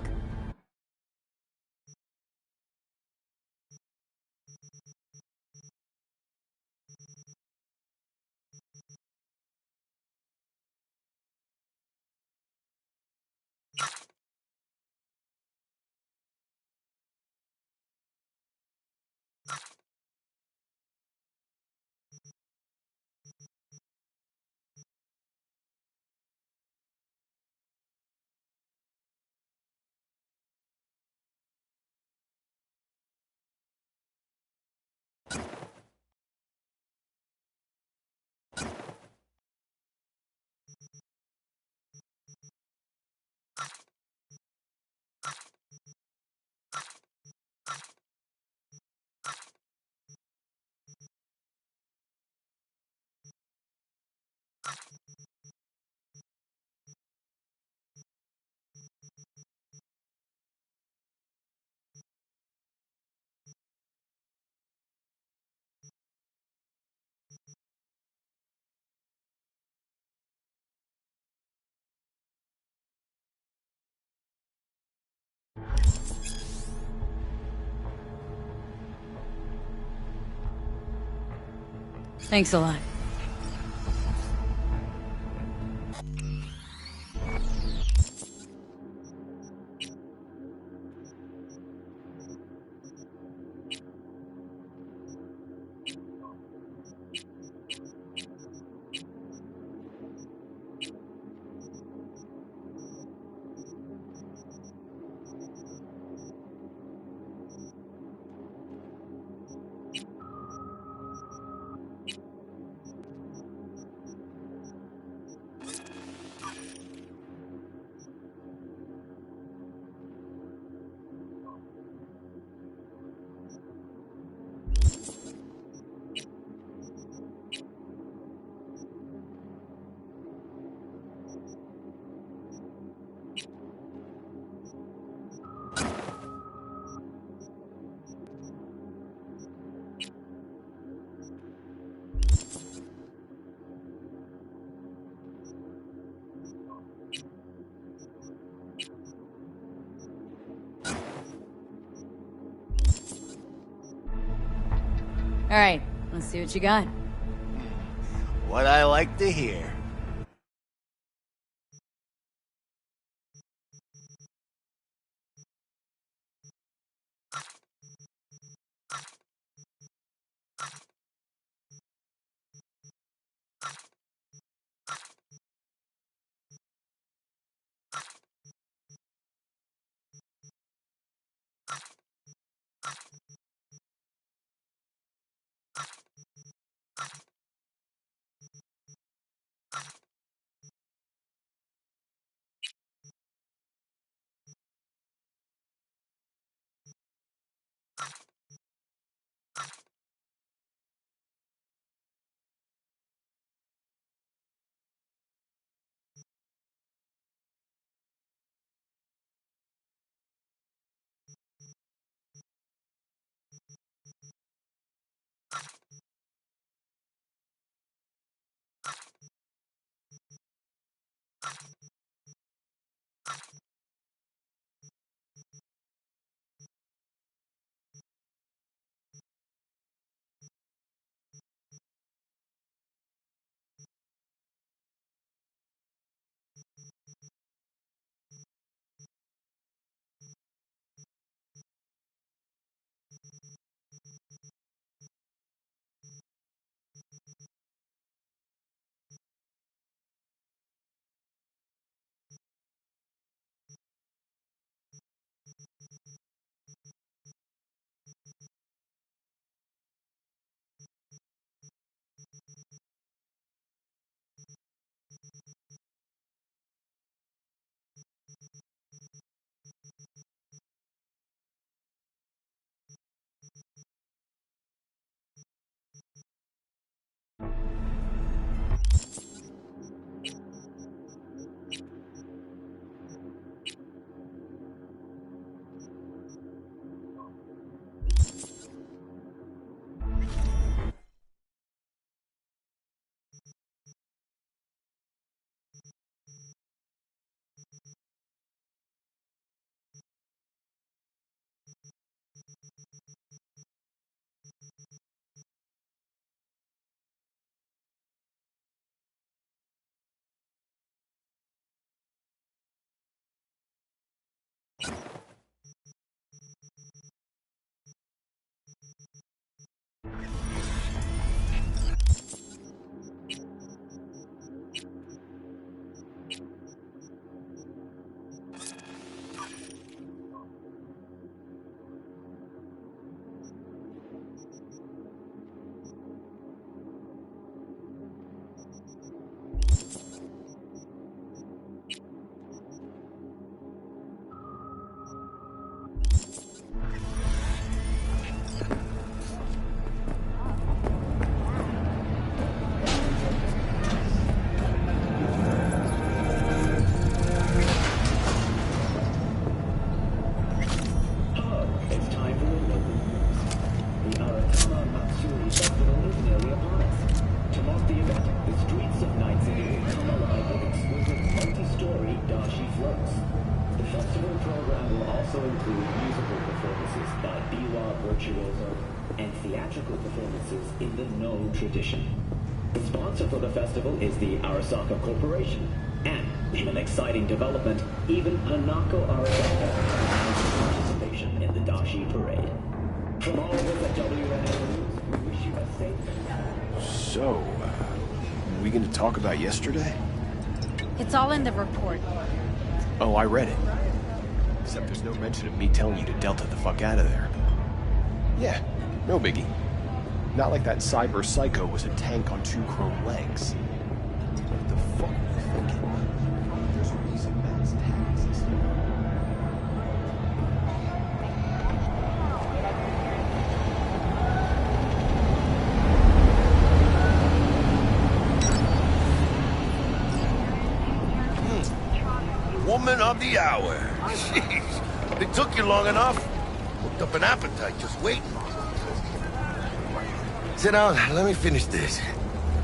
Thanks a lot. All right, let's see what you got. What I like to hear. performances in the No tradition. The sponsor for the festival is the Arasaka Corporation. And, in an exciting development, even Hanako Arasaka announced participation in the Dashi Parade. From all of us at WNA News, we wish you a safe... So, we going to talk about yesterday? It's all in the report. Oh, I read it. Except there's no mention of me telling you to Delta the fuck out of there. Yeah, no biggie. Not like that cyber psycho was a tank on 2 chrome legs. What the fuck were you thinking? There's a reason Matt's tag exists. Woman of the hour. Jeez, it took you long enough. Hooked up an appetite just waiting. Sit down, let me finish this.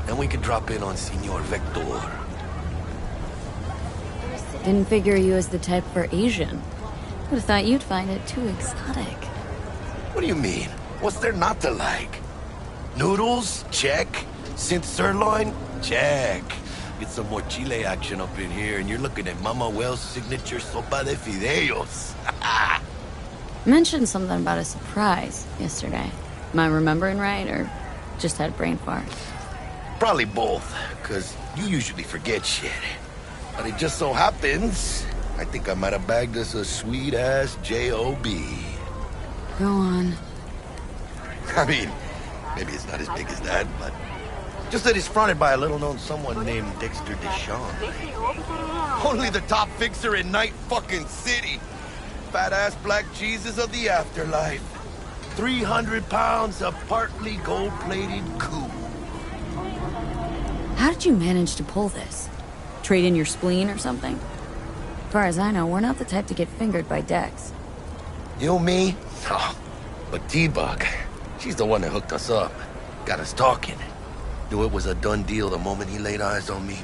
Then we can drop in on Senor Vector. Didn't figure you as the type for Asian. Would have thought you'd find it too exotic. What do you mean? What's there not to like? Noodles? Check. Synth sirloin? Check. Get some more chile action up in here, and you're looking at Mama Wells' signature sopa de fideos. Mentioned something about a surprise yesterday. Am I remembering right, or just had a brain fart? Probably both, because you usually forget shit. But it just so happens, I think I might have bagged us a sweet-ass J.O.B. Go on. I mean, maybe it's not as big as that, but... just that it's fronted by a little-known someone named Dexter Deshawn. Only the top fixer in Night fucking City. Fat-ass black Jesus of the afterlife. 300 pounds of partly gold-plated coup. How did you manage to pull this? Trade in your spleen or something? As far as I know, we're not the type to get fingered by Dex. You, me? Oh, but T-Bug, she's the one that hooked us up. Got us talking. Knew it was a done deal the moment he laid eyes on me.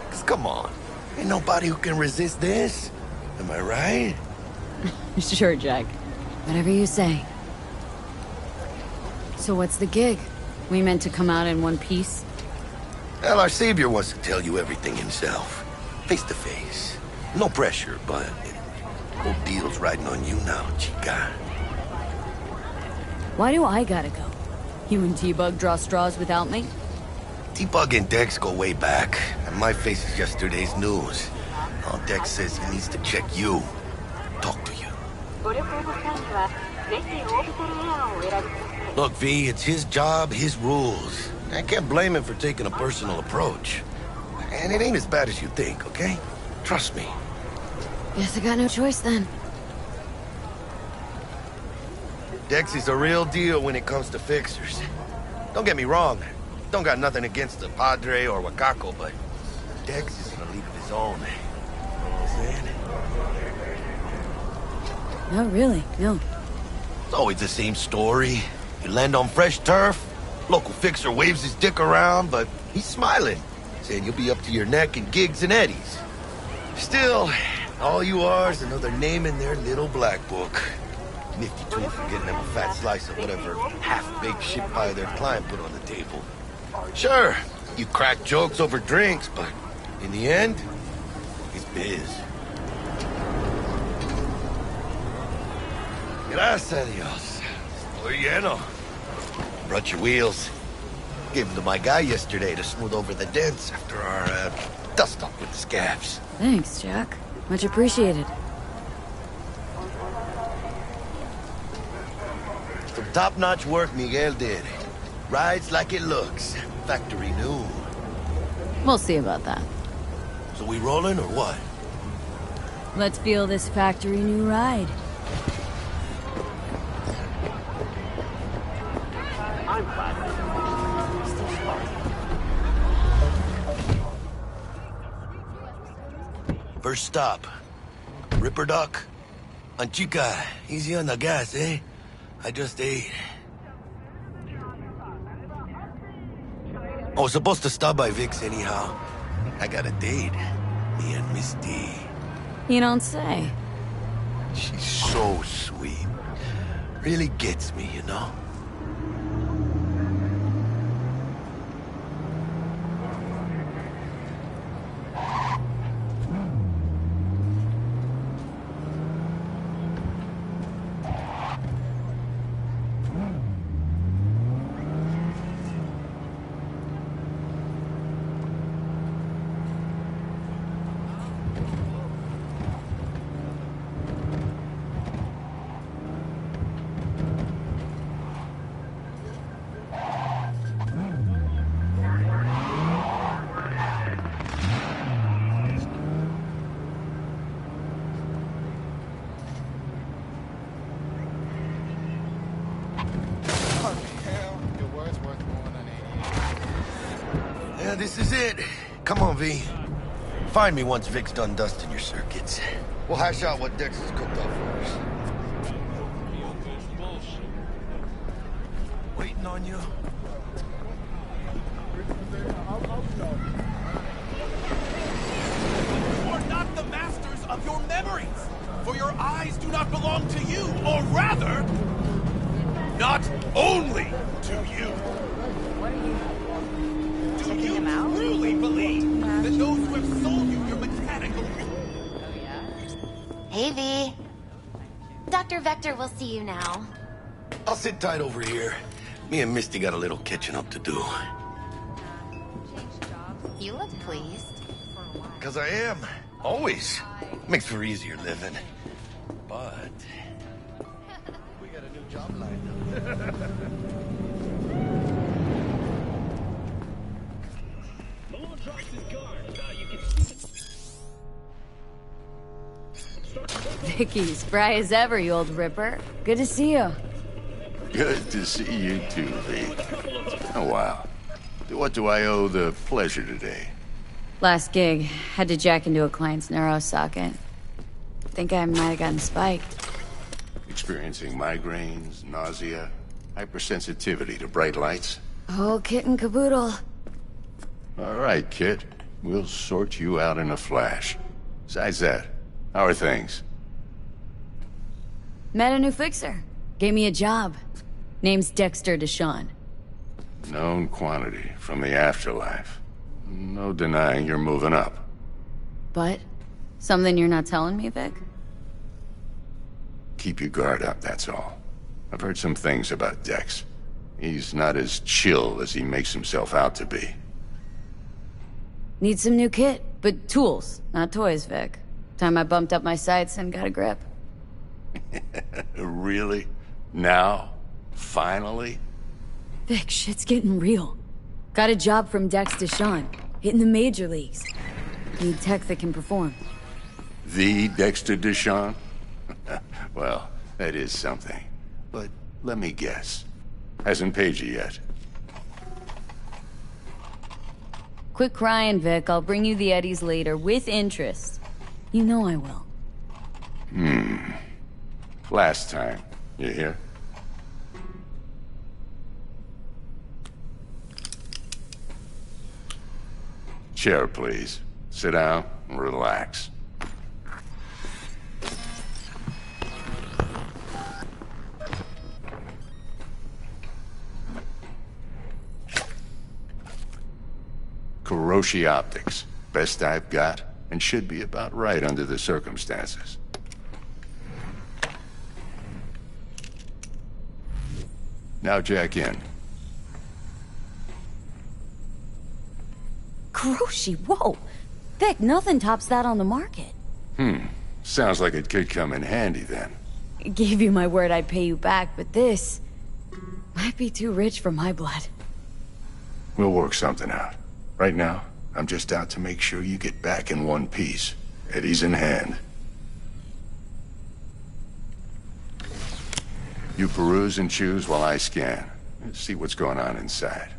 'Cause come on, ain't nobody who can resist this. Am I right? Sure, Jack. Whatever you say. So what's the gig? We meant to come out in one piece? Well, our savior wants to tell you everything himself. Face to face. No pressure, but... whole deal's riding on you now, chica. Why do I gotta go? You and T-Bug draw straws without me? T-Bug and Dex go way back, and my face is yesterday's news. Now Dex says he needs to check you. Talk to you. Look, V, it's his job, his rules. I can't blame him for taking a personal approach. And it ain't as bad as you think, okay? Trust me. Guess I got no choice then. Dex is a real deal when it comes to fixers. Don't get me wrong. Don't got nothing against the Padre or Wakako, but Dex is in a league of his own. You know what I'm saying? No, really, no. It's always the same story. You land on fresh turf, local fixer waves his dick around, but he's smiling, saying you'll be up to your neck in gigs and eddies. Still, all you are is another name in their little black book. Nifty too for getting them a fat slice of whatever half-baked shit pie their client put on the table. Sure, you crack jokes over drinks, but in the end, it's biz. Gracias a Dios. Estoy lleno. Brought your wheels. Gave them to my guy yesterday to smooth over the dents after our dust-up with the scabs. Thanks, Jack. Much appreciated. Some top-notch work Miguel did. Rides like it looks. Factory new. We'll see about that. So we rolling or what? Let's feel this factory new ride. First stop. Ripper Duck. And chica, easy on the gas, eh? I just ate. I was supposed to stop by Vic's anyhow. I got a date. Me and Misty. You don't say. She's so sweet. Really gets me, you know? Yeah, this is it. Come on, V. Find me once Vic's done dusting your circuits. We'll hash out what Dex has cooked up for us. Waiting on you. You are not the masters of your memories, for your eyes do not belong to you, or rather, not only to you. Do you truly believe that those who have sold you your mechanical... Hey, V. Dr. Vector will see you now. I'll sit tight over here. Me and Misty got a little catching up to do. You look pleased. Because I am. Always. Makes for easier living. But... we got a new job lined up. Vicky, spry as ever, you old ripper. Good to see you. Good to see you too, V. Oh, wow. What do I owe the pleasure today? Last gig, had to jack into a client's neuro socket. Think I might have gotten spiked. Experiencing migraines, nausea, hypersensitivity to bright lights? Oh, kit and caboodle. All right, Kit. We'll sort you out in a flash. Besides that, how are things? Met a new fixer. Gave me a job. Name's Dexter Deshawn. Known quantity from the afterlife. No denying you're moving up. But? Something you're not telling me, Vic? Keep your guard up, that's all. I've heard some things about Dex. He's not as chill as he makes himself out to be. Need some new kit, but tools, not toys, Vic. Time I bumped up my sights and got a grip. Really? Now? Finally? Vic, shit's getting real. Got a job from Dex Deshawn, hitting the major leagues. Need tech that can perform. The Dexter Deshawn? Well, that is something. But let me guess. Hasn't paid you yet. Quit crying, Vic. I'll bring you the eddies later, with interest. You know I will. Last time. You hear? Chair, please. Sit down and relax. Kuroshi Optics. Best I've got, and should be about right under the circumstances. Now jack in. Kuroshi, whoa! Vic, nothing tops that on the market. Sounds like it could come in handy then. Gave you my word I'd pay you back, but this... might be too rich for my blood. We'll work something out. Right now, I'm just out to make sure you get back in one piece. Eddie's in hand. You peruse and choose while I scan. Let's see what's going on inside.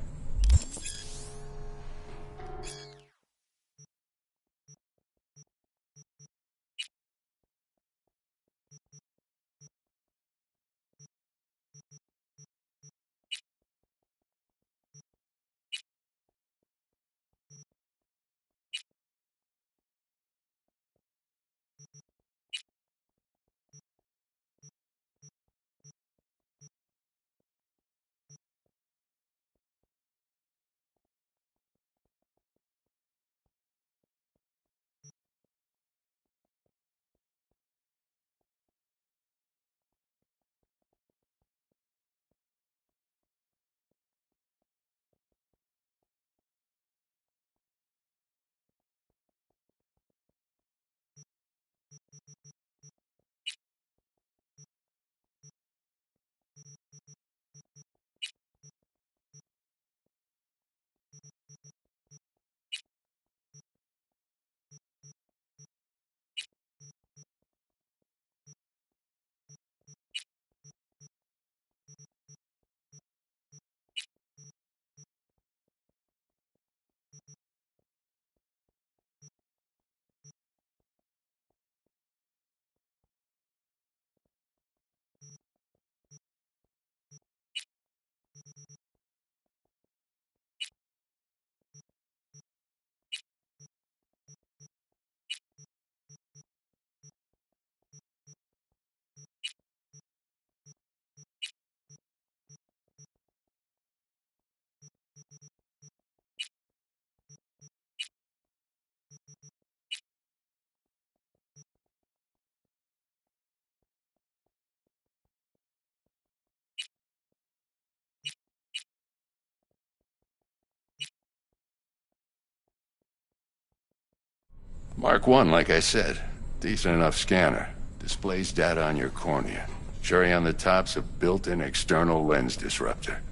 Mark 1, like I said. Decent enough scanner. Displays data on your cornea. Cherry on the top's a built-in external lens disruptor.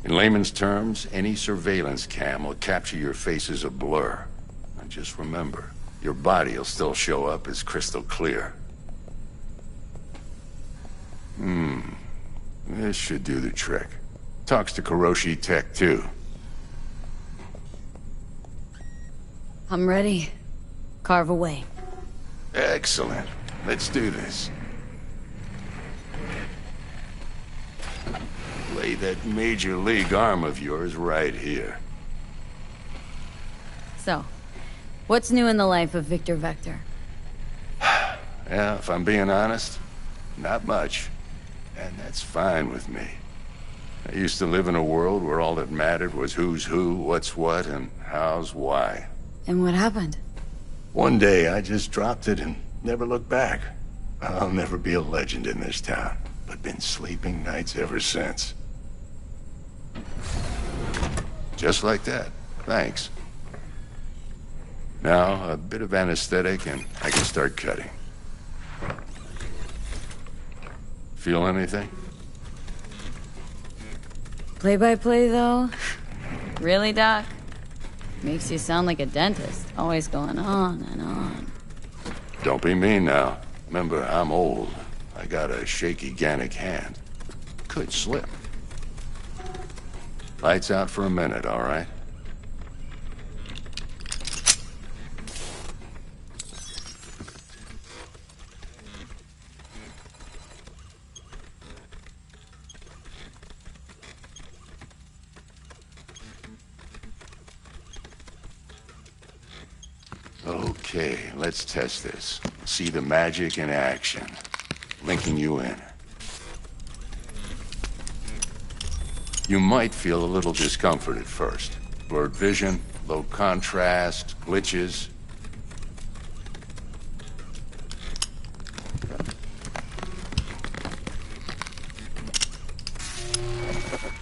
In layman's terms, any surveillance cam will capture your face as a blur. And just remember, your body will still show up as crystal clear. This should do the trick. Talks to Kuroshi Tech, too. I'm ready. Carve away. Excellent. Let's do this. Lay that major league arm of yours right here. So, what's new in the life of Victor Vector? Yeah, if I'm being honest, not much. And that's fine with me. I used to live in a world where all that mattered was who's who, what's what, and how's why. And what happened? One day, I just dropped it and never looked back. I'll never be a legend in this town, but been sleeping nights ever since. Just like that. Thanks. Now, a bit of anesthetic and I can start cutting. Feel anything? Play-by-play, though? Really, Doc? Makes you sound like a dentist, always going on and on. Don't be mean now. Remember, I'm old. I got a shaky Gannic hand. Could slip. Lights out for a minute, all right? Okay, let's test this. See the magic in action. Linking you in. You might feel a little discomfort at first. Blurred vision, low contrast, glitches.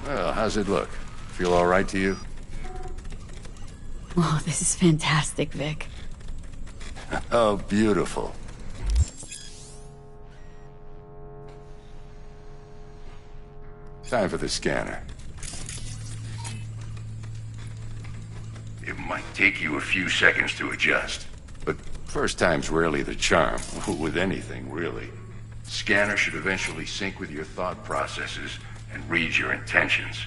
Well, how's it look? Feel all right to you? Oh, this is fantastic, Vic. Oh, beautiful. Time for the scanner. It might take you a few seconds to adjust, but first time's rarely the charm, with anything, really. Scanner should eventually sync with your thought processes and read your intentions.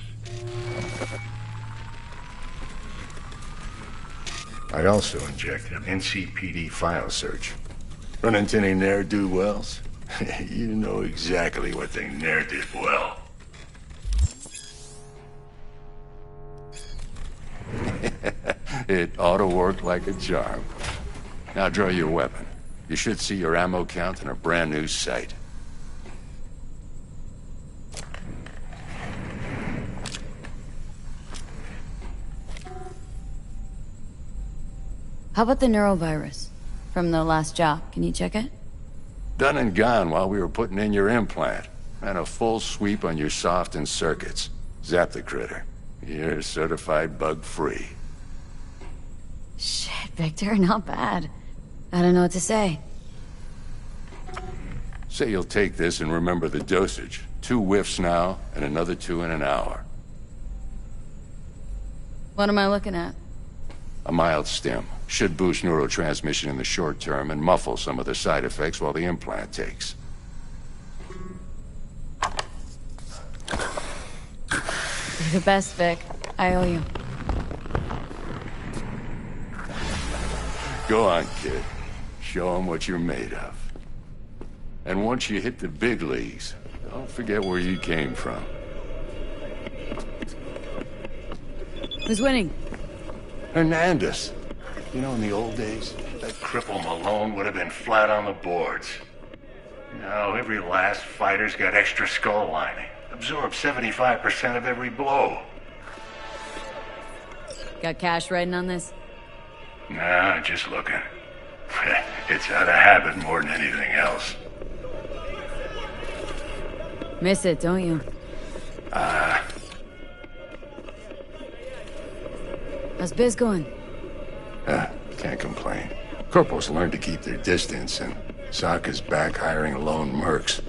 I also inject an NCPD file search. Run into any ne'er-do-wells? You know exactly what they ne'er did well. It ought to work like a charm. Now draw your weapon. You should see your ammo count in a brand new sight. How about the neurovirus? From the last job, can you check it? Done and gone while we were putting in your implant. And a full sweep on your soft and circuits. Zap the critter. You're certified bug-free. Shit, Victor, not bad. I don't know what to say. Say you'll take this and remember the dosage. 2 whiffs now, and another 2 in an hour. What am I looking at? A mild stim. Should boost neurotransmission in the short term and muffle some of the side effects while the implant takes. You're the best, Vic. I owe you. Go on, kid. Show them what you're made of. And once you hit the big leagues, don't forget where you came from. Who's winning? Hernandez. You know, in the old days, that cripple Malone would have been flat on the boards. Now, every last fighter's got extra skull lining. Absorbs 75% of every blow. Got cash riding on this? Nah, just looking. It's out of habit more than anything else. Miss it, don't you? How's biz going? Can't complain. Corporals learn to keep their distance, and Sokka's back hiring lone mercs.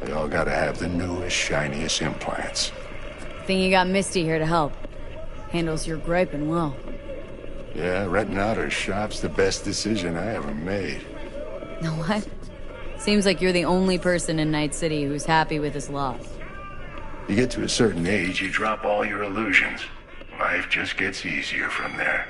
They all gotta have the newest, shiniest implants. Think you got Misty here to help. Handles your griping well. Yeah, renting out her shop's the best decision I ever made. Know what? Seems like you're the only person in Night City who's happy with his loss. You get to a certain age, you drop all your illusions. Life just gets easier from there.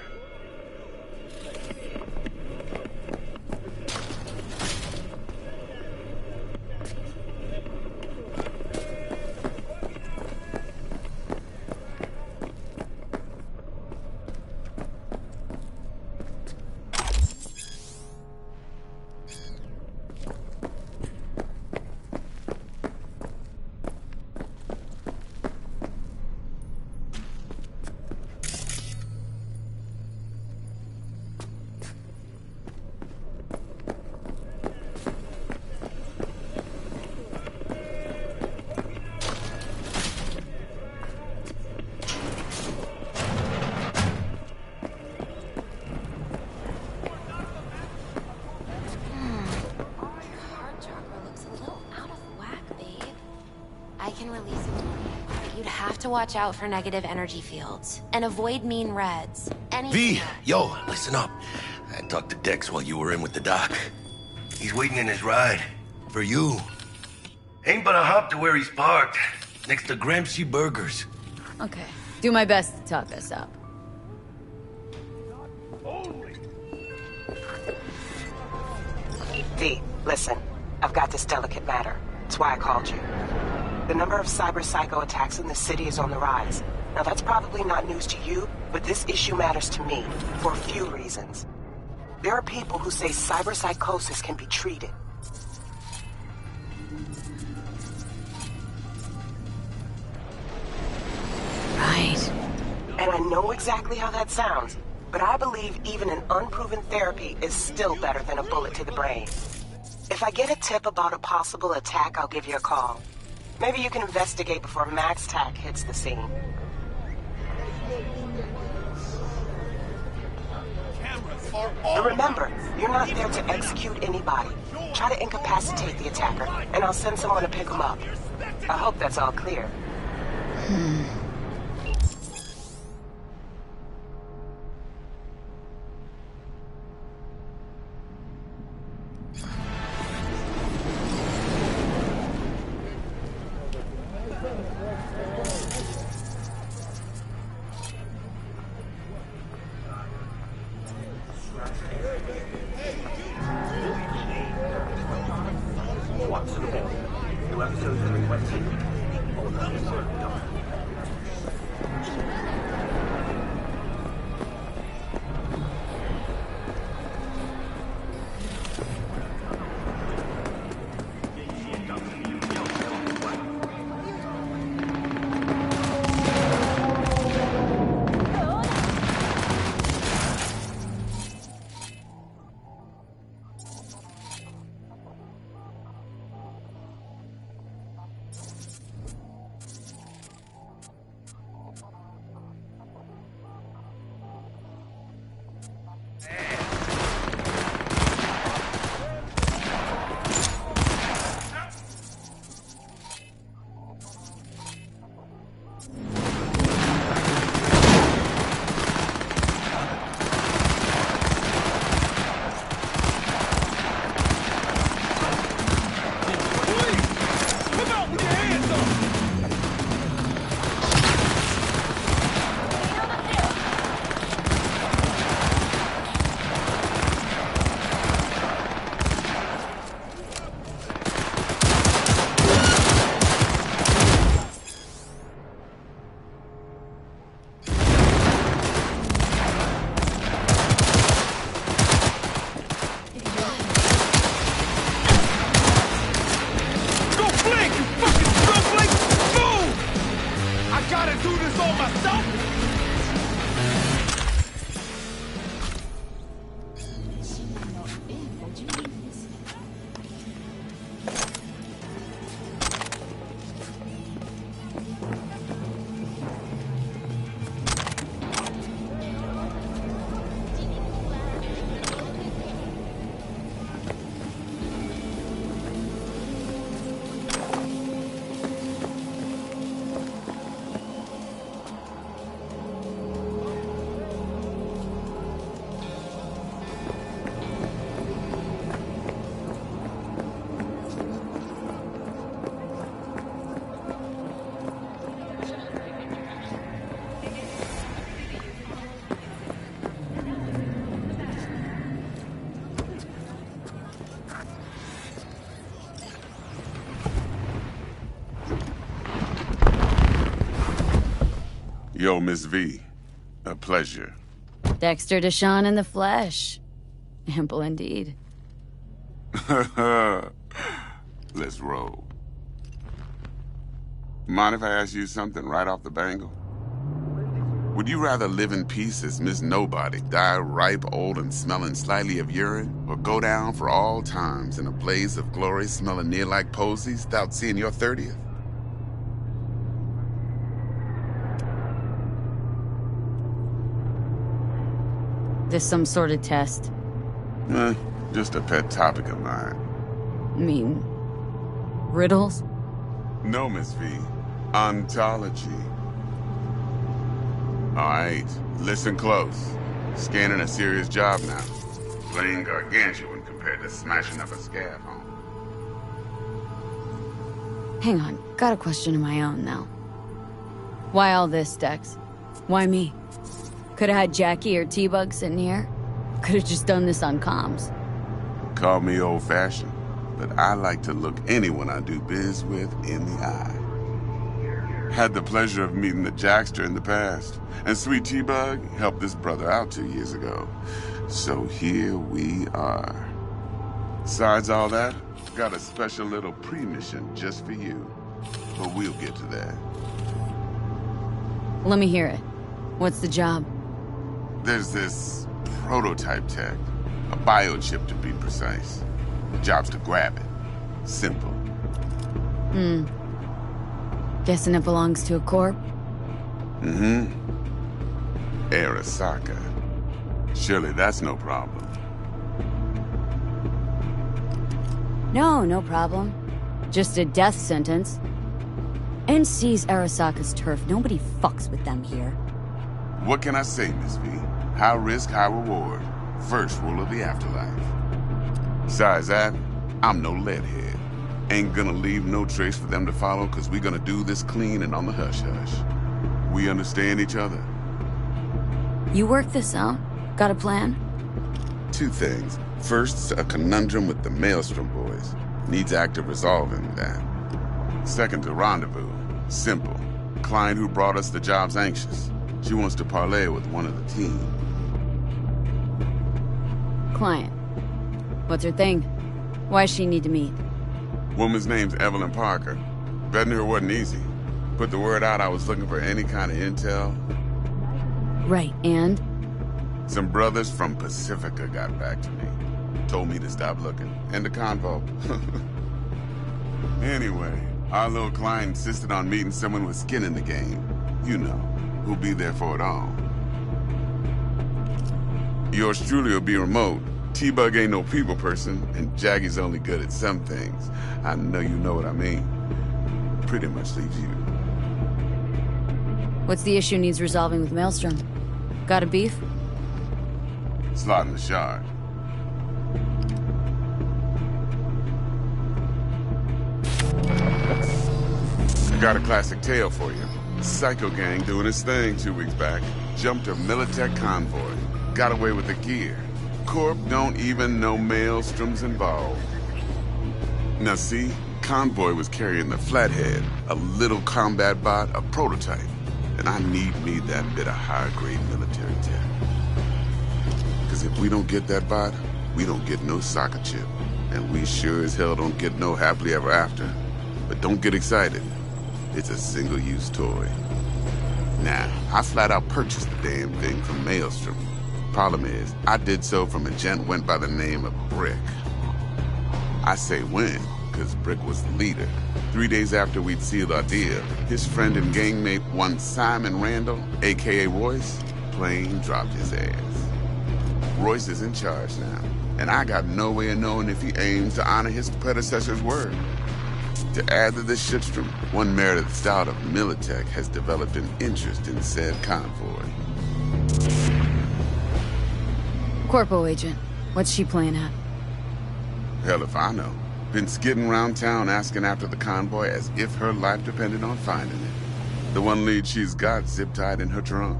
Watch out for negative energy fields and avoid mean reds. V, yo, listen up. I talked to Dex while you were in with the doc. He's waiting in his ride. For you. Ain't but a hop to where he's parked. Next to Gramsci Burgers. Okay. Do my best to talk us up. V, listen. I've got this delicate matter. That's why I called you. The number of cyber psycho attacks in the city is on the rise. Now that's probably not news to you, but this issue matters to me for a few reasons. There are people who say cyber psychosis can be treated. Right. And I know exactly how that sounds, but I believe even an unproven therapy is still better than a bullet to the brain. If I get a tip about a possible attack, I'll give you a call. Maybe you can investigate before Max Tack hits the scene. But remember, you're not there to execute anybody. Try to incapacitate the attacker, and I'll send someone to pick him up. I hope that's all clear. Yo, Miss V. A pleasure. Dexter Deshawn in the flesh. Ample indeed. Let's roll. Mind if I ask you something right off the bangle? Would you rather live in peace as Miss Nobody, die ripe, old, and smelling slightly of urine, or go down for all times in a blaze of glory smelling near like posies without seeing your 30th? This some sort of test? Just a pet topic of mine. I mean, riddles? No, Miss V. Ontology. Alright, listen close. Scanning a serious job now. Playing gargantuan compared to smashing up a scaffold. Hang on, got a question of my own now. Why all this, Dex? Why me? Could've had Jackie or T-Bug sitting here. Could've just done this on comms. Call me old-fashioned, but I like to look anyone I do biz with in the eye. Had the pleasure of meeting the Jackster in the past, and Sweet T-Bug helped this brother out 2 years ago. So here we are. Besides all that, got a special little pre-mission just for you. But we'll get to that. Let me hear it. What's the job? There's this prototype tech, a biochip to be precise. The job's to grab it. Simple. Guessing it belongs to a corp? Arasaka. Surely that's no problem. No problem. Just a death sentence. NC's Arasaka's turf. Nobody fucks with them here. What can I say, Miss V? High risk, high reward. First rule of the afterlife. Besides that, I'm no leadhead. Ain't gonna leave no trace for them to follow, cause we gonna do this clean and on the hush-hush. We understand each other. You work this out? Got a plan? Two things. First, a conundrum with the Maelstrom boys. Needs active resolving that. Second, a rendezvous. Simple. Client who brought us the job's anxious. She wants to parlay with one of the team. Client. What's her thing? Why's she need to meet? Woman's name's Evelyn Parker. Betting her wasn't easy. Put the word out I was looking for any kind of intel. Right, and? Some brothers from Pacifica got back to me. Told me to stop looking. End of convo. Anyway, our little client insisted on meeting someone with skin in the game. You know, who'll be there for it all. Yours truly will be remote. T-Bug ain't no people person, and Jaggy's only good at some things. I know you know what I mean. Pretty much leaves you. What's the issue needs resolving with Maelstrom? Got a beef? Slot in the shard. I got a classic tale for you. Psycho gang doing his thing 2 weeks back. Jumped a Militech convoy. Got away with the gear. Corp don't even know Maelstrom's involved. Now see, convoy was carrying the Flathead, a little combat bot, a prototype. And I need me that bit of high-grade military tech. Because if we don't get that bot, we don't get no soccer chip. And we sure as hell don't get no happily ever after. But don't get excited. It's a single-use toy. Now, I flat out purchased the damn thing from Maelstrom. Problem is, I did so from a gent went by the name of Brick. I say when, because Brick was the leader. 3 days after we'd sealed our deal, his friend and gangmate, one Simon Randall, a.k.a. Royce, plain dropped his ass. Royce is in charge now, and I got no way of knowing if he aims to honor his predecessor's word. To add to this shitstorm, one Meredith Stout of Militech has developed an interest in said convoy. Corpo agent. What's she playing at? Hell if I know. Been skidding around town asking after the convoy as if her life depended on finding it. The one lead she's got zip-tied in her trunk.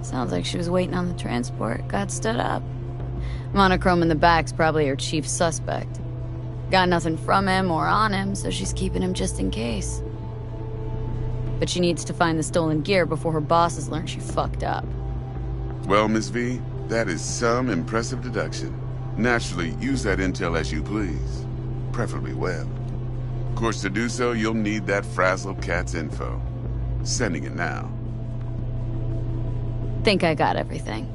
Sounds like she was waiting on the transport. Got stood up. Monochrome in the back's probably her chief suspect. Got nothing from him or on him, so she's keeping him just in case. But she needs to find the stolen gear before her bosses learn she fucked up. Well, Miss V, that is some impressive deduction. Naturally, use that intel as you please. Preferably well. Of course, to do so, you'll need that Frazzle Cat's info. Sending it now. Think I got everything.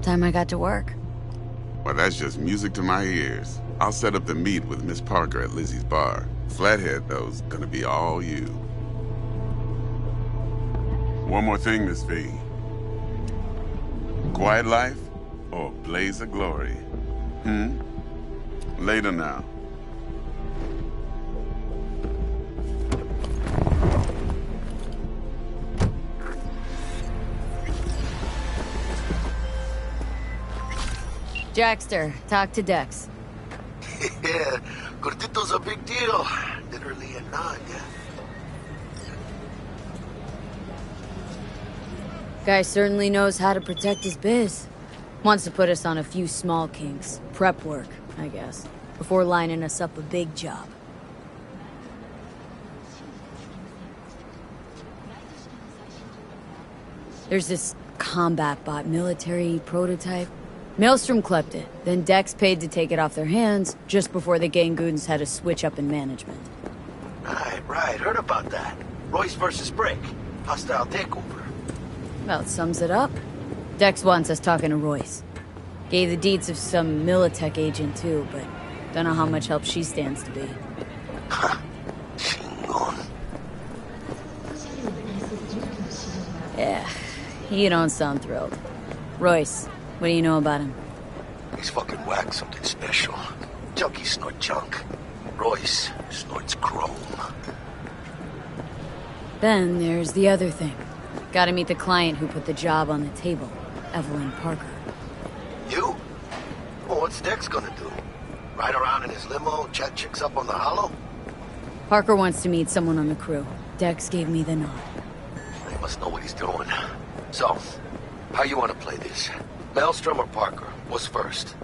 Time I got to work. Well, that's just music to my ears. I'll set up the meet with Miss Parker at Lizzie's bar. Flathead, though's gonna be all you. One more thing, Miss V. Quiet life or blaze of glory? Later now. Jackster, talk to Dex. Yeah, Gordito's a big deal. Literally a nod, yeah. Guy certainly knows how to protect his biz. Wants to put us on a few small kinks. Prep work, I guess. Before lining us up a big job. There's this combat bot military prototype. Maelstrom clept it, then Dex paid to take it off their hands just before the Gangoons had a switch up in management. Right, heard about that. Royce versus Brick. Hostile takeover. Well, it sums it up. Dex wants us talking to Royce. Gave the deeds of some Militech agent too, but don't know how much help she stands to be. Yeah, you don't sound thrilled. Royce, what do you know about him? He's fucking whack, something special. Junkies snort junk. Royce snorts chrome. Then there's the other thing. Gotta meet the client who put the job on the table, Evelyn Parker. You? Well, what's Dex gonna do? Ride around in his limo, chat chicks up on the hollow? Parker wants to meet someone on the crew. Dex gave me the nod. He must know what he's doing. So, how you want to play this? Maelstrom or Parker? What's first?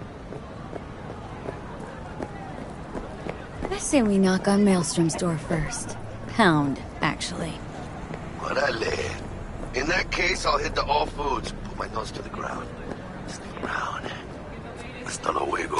I say we knock on Maelstrom's door first. Pound, actually. Orale. In that case, I'll hit the all foods. Put my nose to the ground. Sniff around. Hasta luego.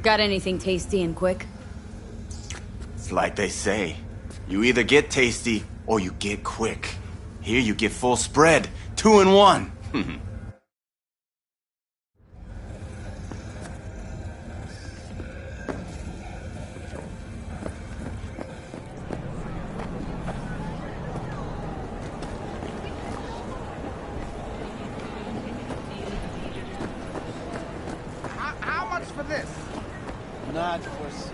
Got anything tasty and quick? It's like they say. You either get tasty or you get quick. Here you get full spread. 2 in 1. How much for this? Not for sale.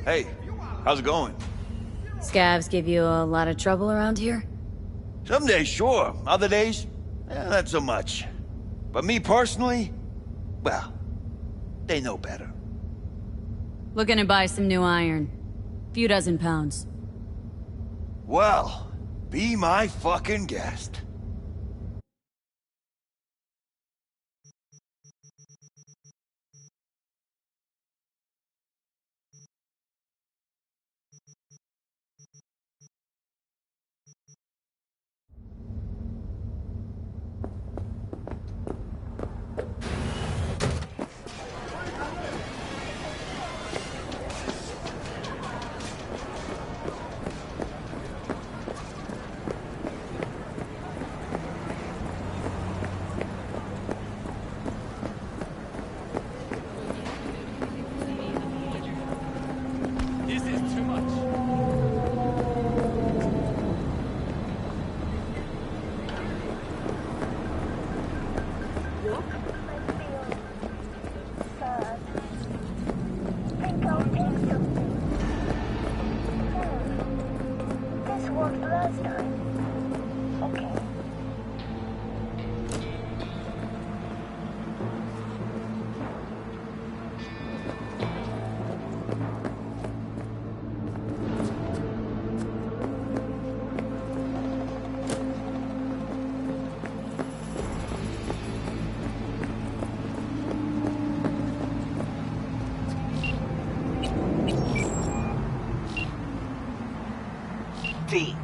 Hey, how's it going? Scavs give you a lot of trouble around here? Some days, sure. Other days, not so much. But me personally, well, they know better. Looking to buy some new iron. Few dozen pounds. Well, be my fucking guest. This is too much. This worked last time. Okay. V.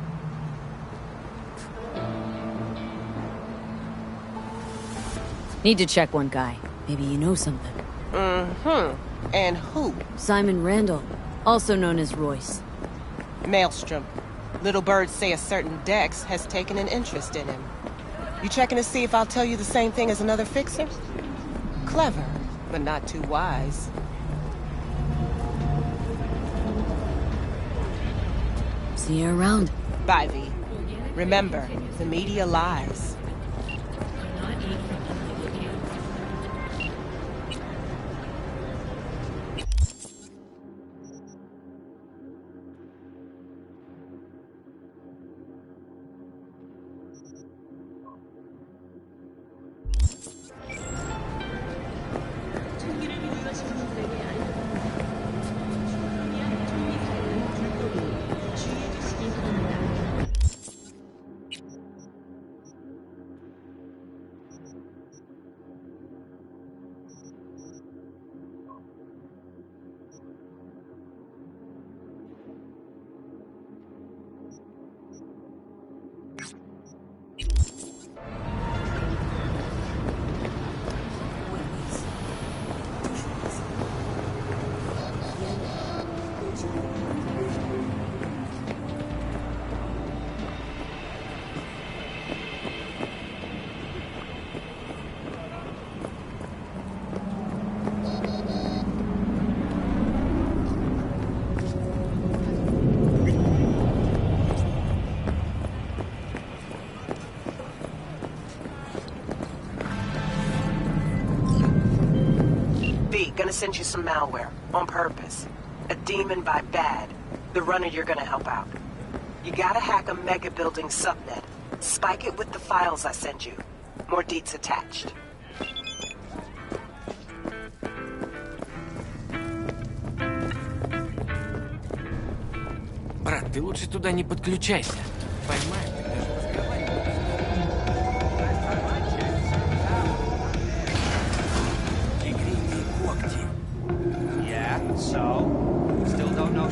Need to check one guy. Maybe you know something. Mm-hmm. And who? Simon Randall, also known as Royce. Maelstrom. Little birds say a certain Dex has taken an interest in him. You checking to see if I'll tell you the same thing as another fixer? Clever, but not too wise. See you around. Bye, V. Remember, the media lies. Gonna send you some malware, on purpose. A demon by bad. The runner you're gonna help out. You gotta hack a mega building subnet. Spike it with the files I send you. More deets attached. Брат, ты лучше туда не подключайся. Поймаешь, ты даже разговаривать не будешь. Тигриные когти. Yeah, so? Still don't know.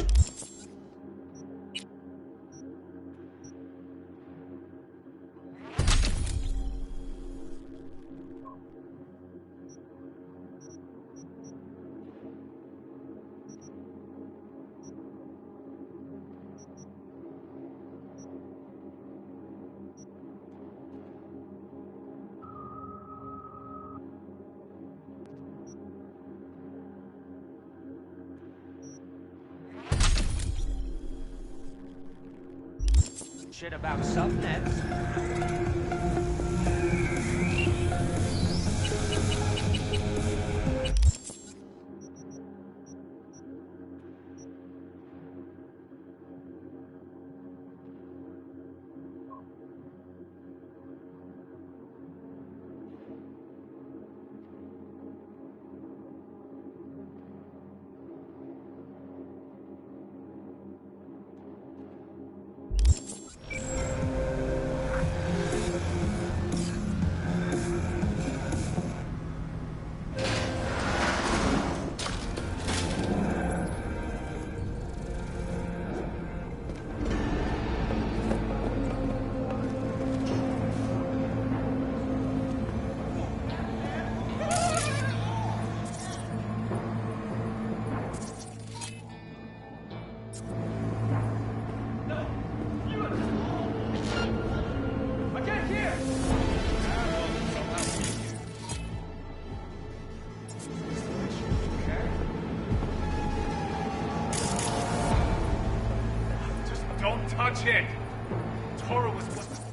Shit about subnets. touch it! Toro was what...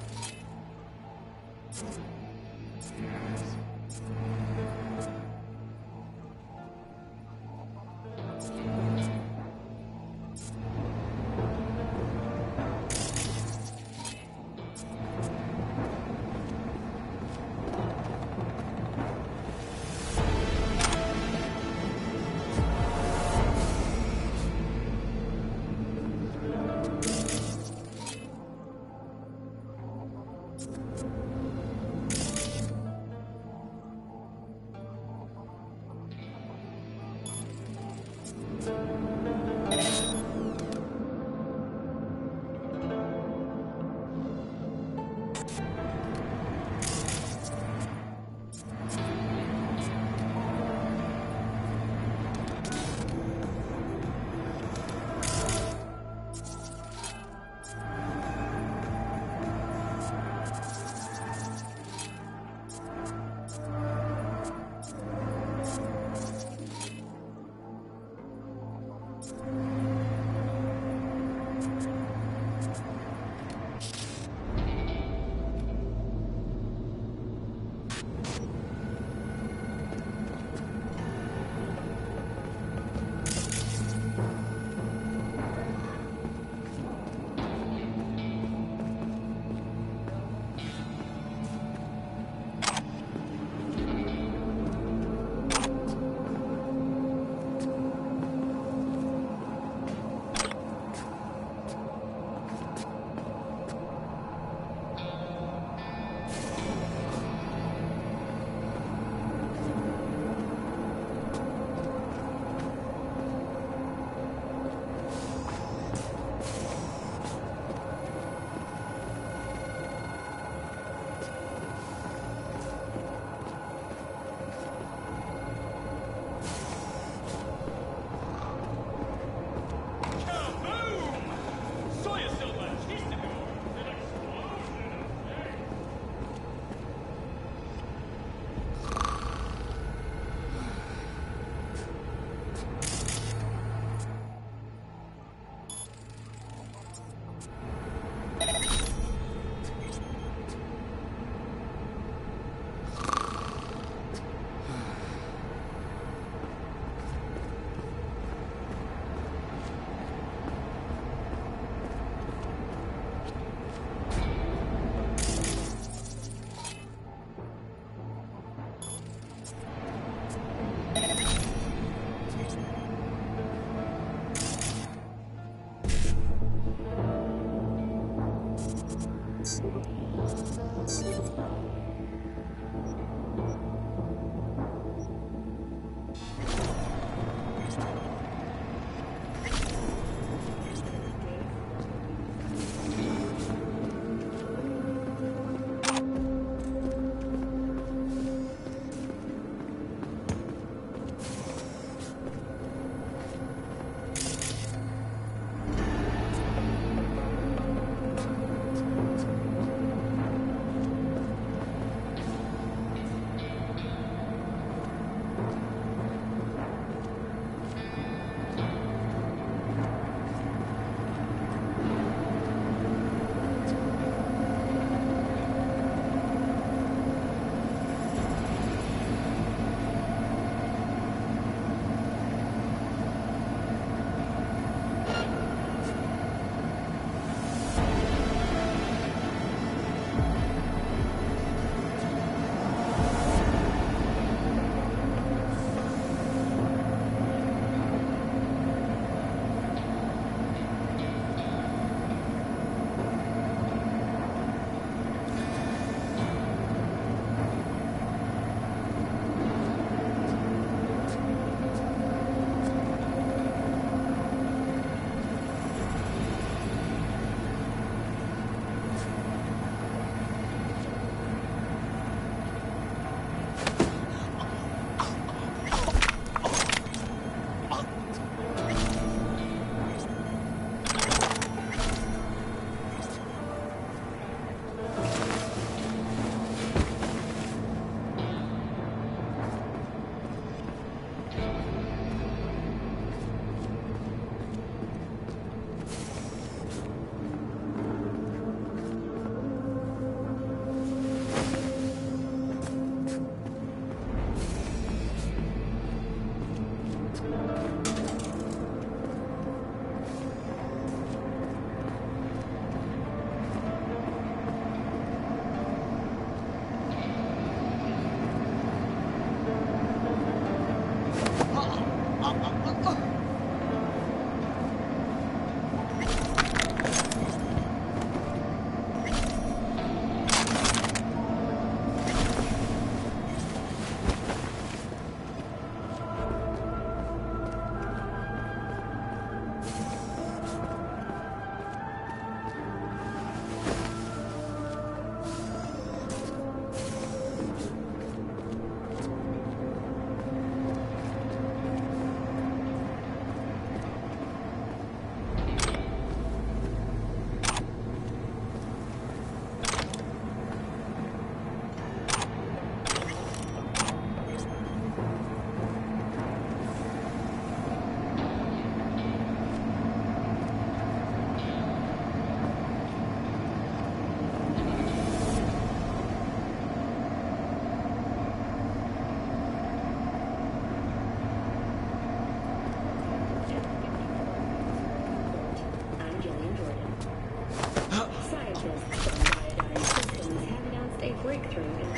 monitoring in the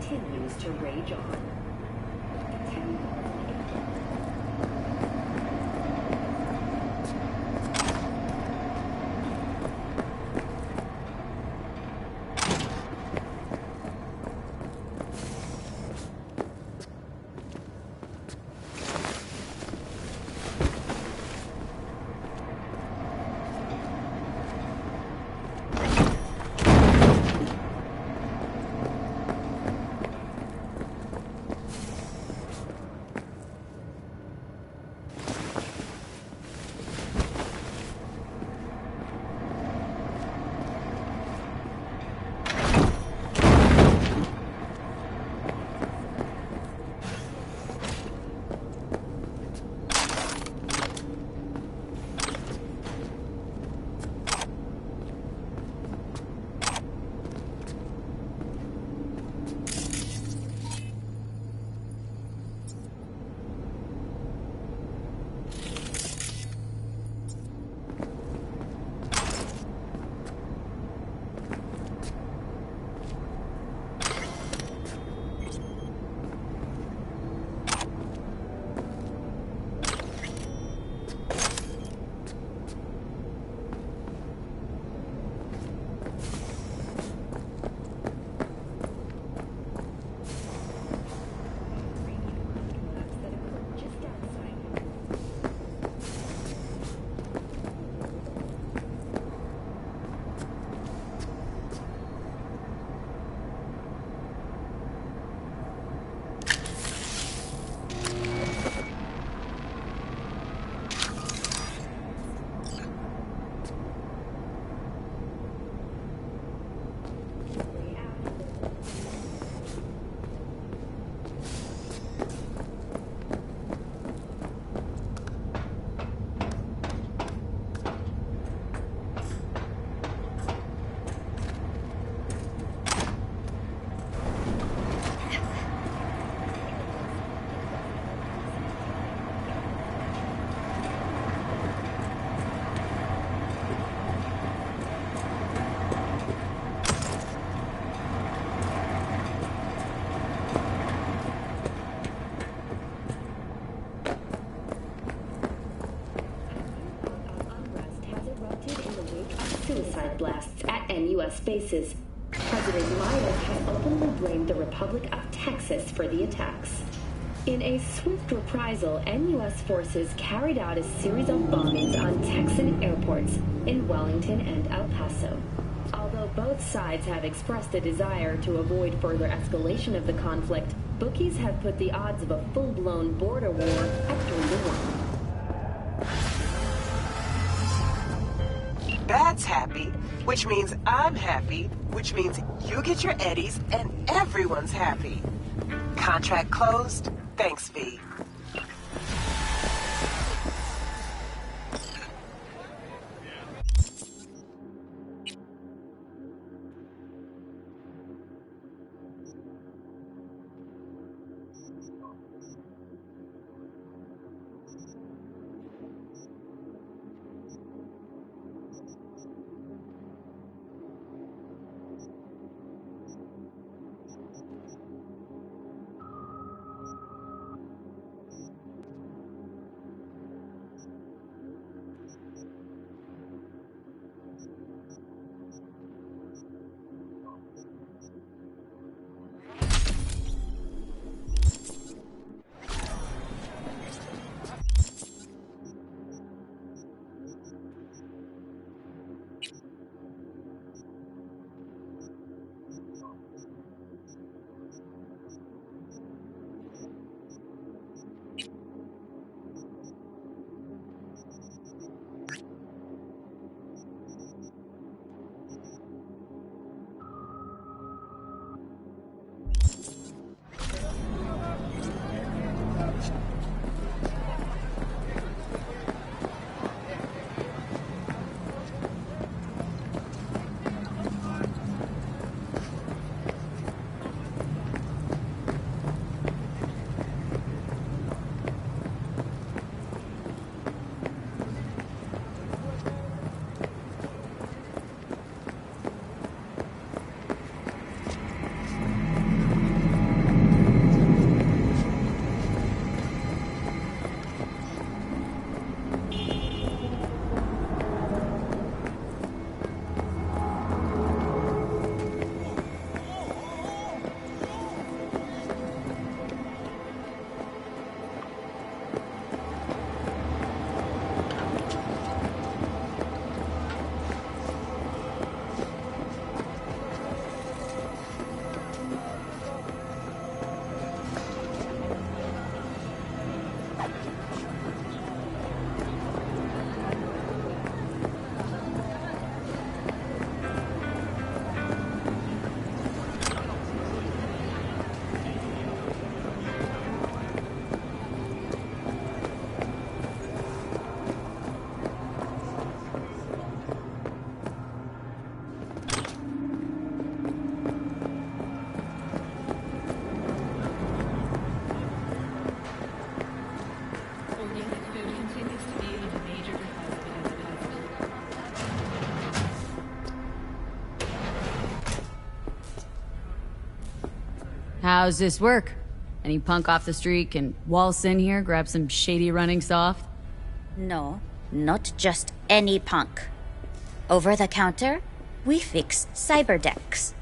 continues to rage on. Suicide blasts at NUS bases. President Myers has openly blamed the Republic of Texas for the attacks. In a swift reprisal, NUS forces carried out a series of bombings on Texan airports in Wellington and El Paso. Although both sides have expressed a desire to avoid further escalation of the conflict, bookies have put the odds of a full-blown border war at 3-1. That's happy, which means I'm happy, which means you get your eddies and everyone's happy. Contract closed. Thanks, V. How's this work? Any punk off the street can waltz in here, grab some shady running soft? No, not just any punk. Over the counter, we fix cyber decks.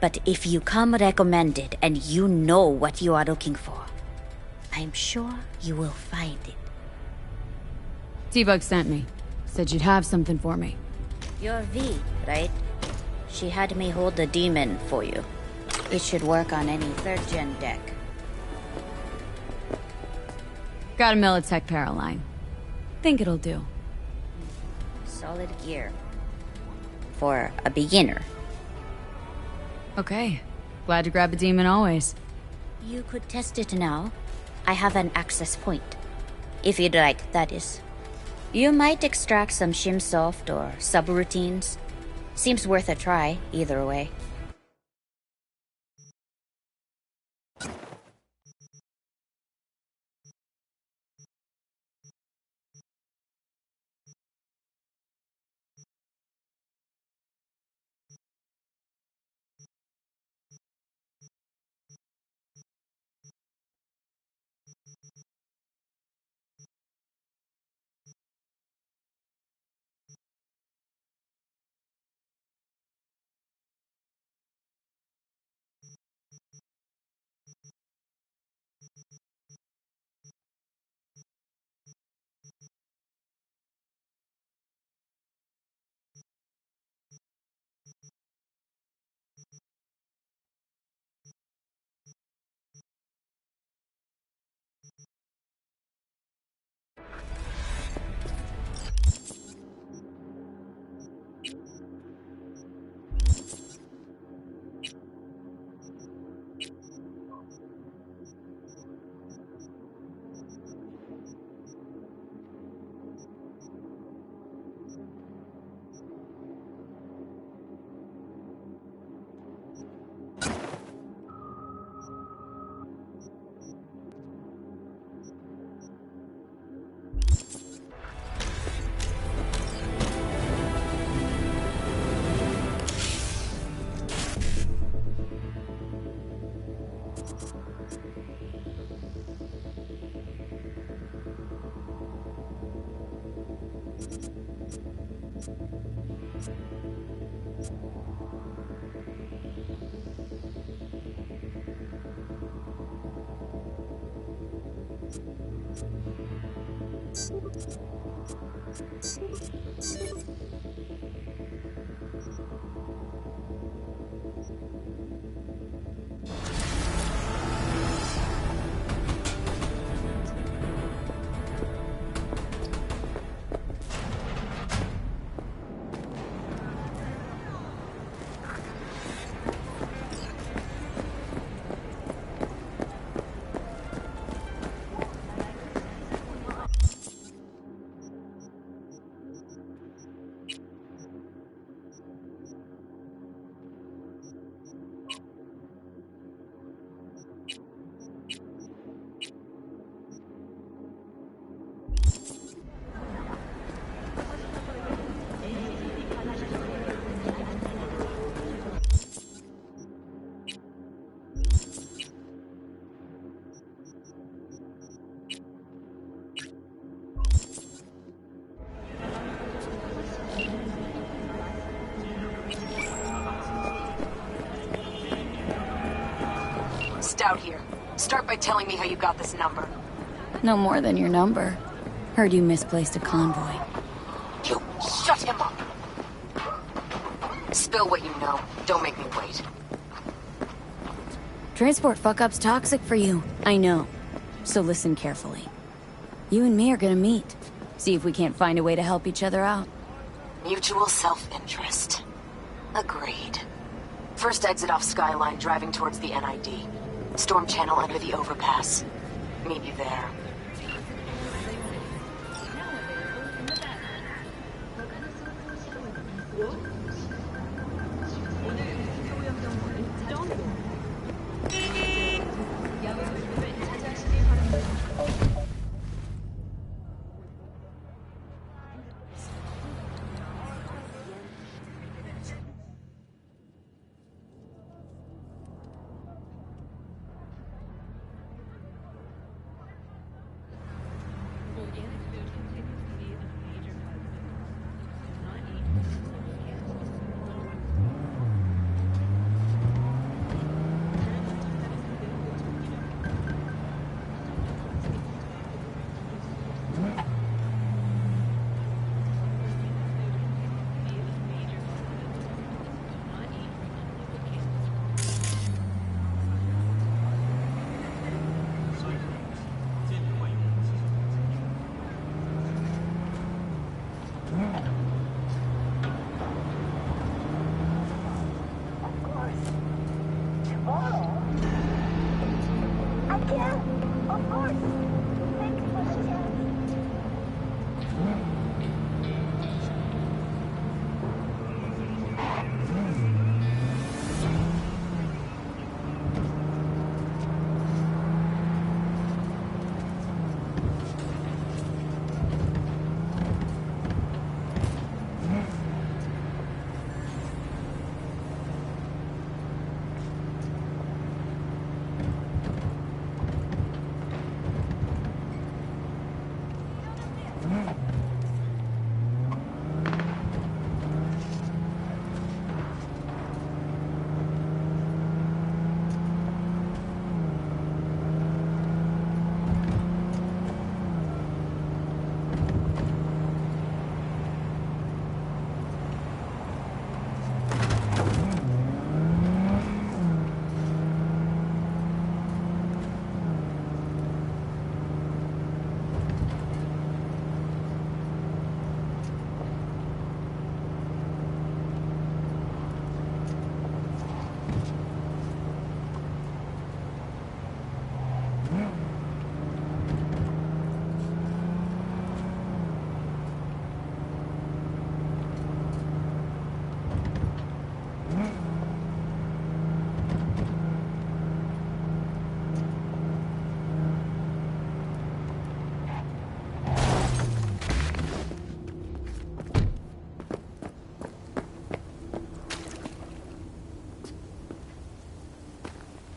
But if you come recommended and you know what you are looking for, I'm sure you will find it. T-Bug sent me. Said you'd have something for me. You're V, right? She had me hold the demon for you. It should work on any 3rd gen deck. Got a Militech Paraline. Think it'll do. Solid gear. For a beginner. Okay. Glad to grab a demon always. You could test it now. I have an access point. If you'd like, that is. You might extract some shimsoft or subroutines. Seems worth a try, either way. Stout here. Start by telling me how you got this number. No more than your number. Heard you misplaced a convoy. You shut him up! Spill what you know. Don't make me wait. Transport fuck-up's toxic for you. I know. So listen carefully. You and me are gonna meet. See if we can't find a way to help each other out. Mutual self-interest. Agreed. First exit off Skyline, driving towards the NID. Storm channel under the overpass. Meet you there.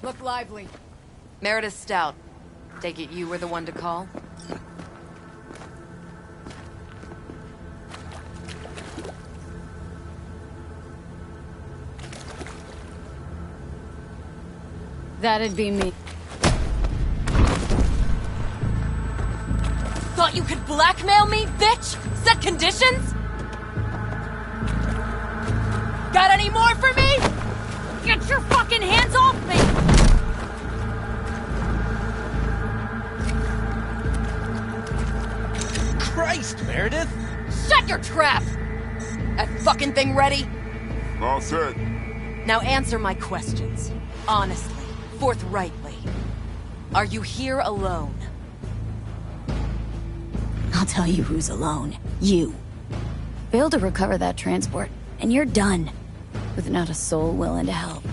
Look lively. Meredith Stout. Take it you were the one to call? That'd be me. Thought you could blackmail me, bitch? Set conditions? Got any more for me? Get your fucking hands off me! Christ, Meredith! Shut your trap! That fucking thing ready? All set. Now answer my questions. Honestly, forthrightly. Are you here alone? I'll tell you who's alone. You. Fail to recover that transport, and you're done. With not a soul willing to help.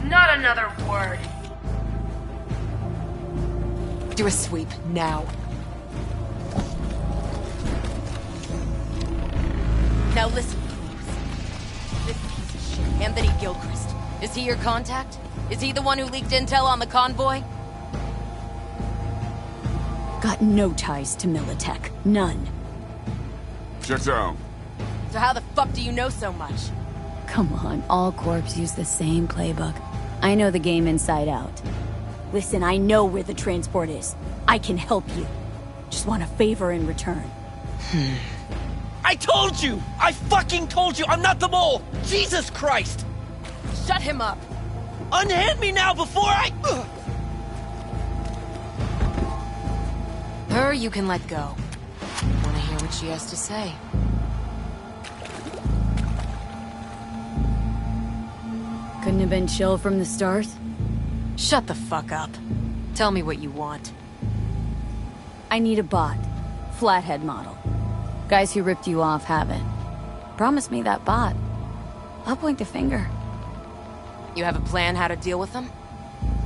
Not another word. Do a sweep, now. Now listen, please. This piece of shit, Anthony Gilchrist. Is he your contact? Is he the one who leaked intel on the convoy? Got no ties to Militech. None. Checks out. So how the fuck do you know so much? Come on, all corps use the same playbook. I know the game inside out. Listen, I know where the transport is. I can help you. Just want a favor in return. I told you! I fucking told you! I'm not the mole! Jesus Christ! Shut him up! Unhand me now before I... Her you can let go. Wanna hear what she has to say? Couldn't have been chill from the start? Shut the fuck up. Tell me what you want. I need a bot. Flathead model. Guys who ripped you off haven't. Promise me that bot. I'll point the finger. You have a plan how to deal with them?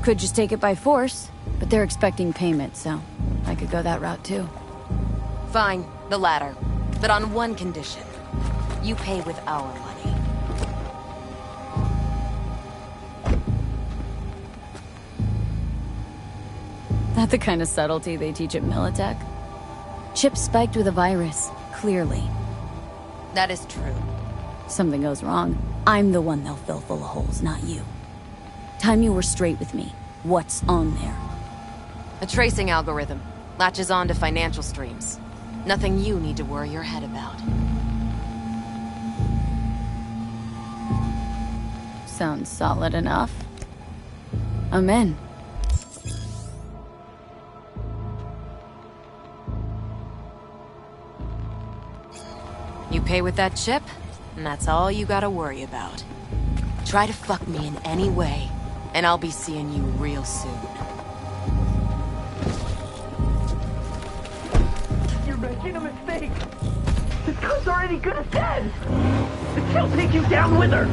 Could just take it by force, but they're expecting payment, so I could go that route too. Fine, the latter. But on one condition. You pay with our money. Not the kind of subtlety they teach at Militech. Chip spiked with a virus, clearly. That is true. Something goes wrong, I'm the one they'll fill full of holes, not you. Time you were straight with me. What's on there? A tracing algorithm. Latches on to financial streams. Nothing you need to worry your head about. Sounds solid enough. I'm in. You pay with that chip, and that's all you gotta worry about. Try to fuck me in any way, and I'll be seeing you real soon. You're making a mistake. This gun's already good as dead. She'll take you down with her.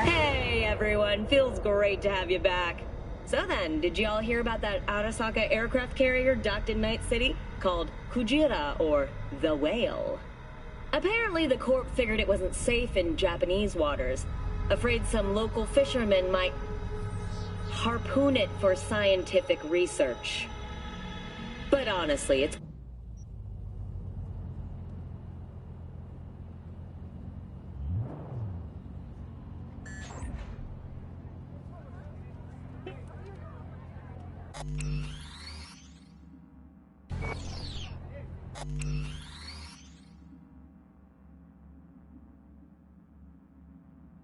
Hey everyone, feels great to have you back. So then, did you all hear about that Arasaka aircraft carrier docked in Night City? Called Kujira, or the Whale. Apparently the Corp figured it wasn't safe in Japanese waters. Afraid some local fishermen might harpoon it for scientific research. But honestly, it's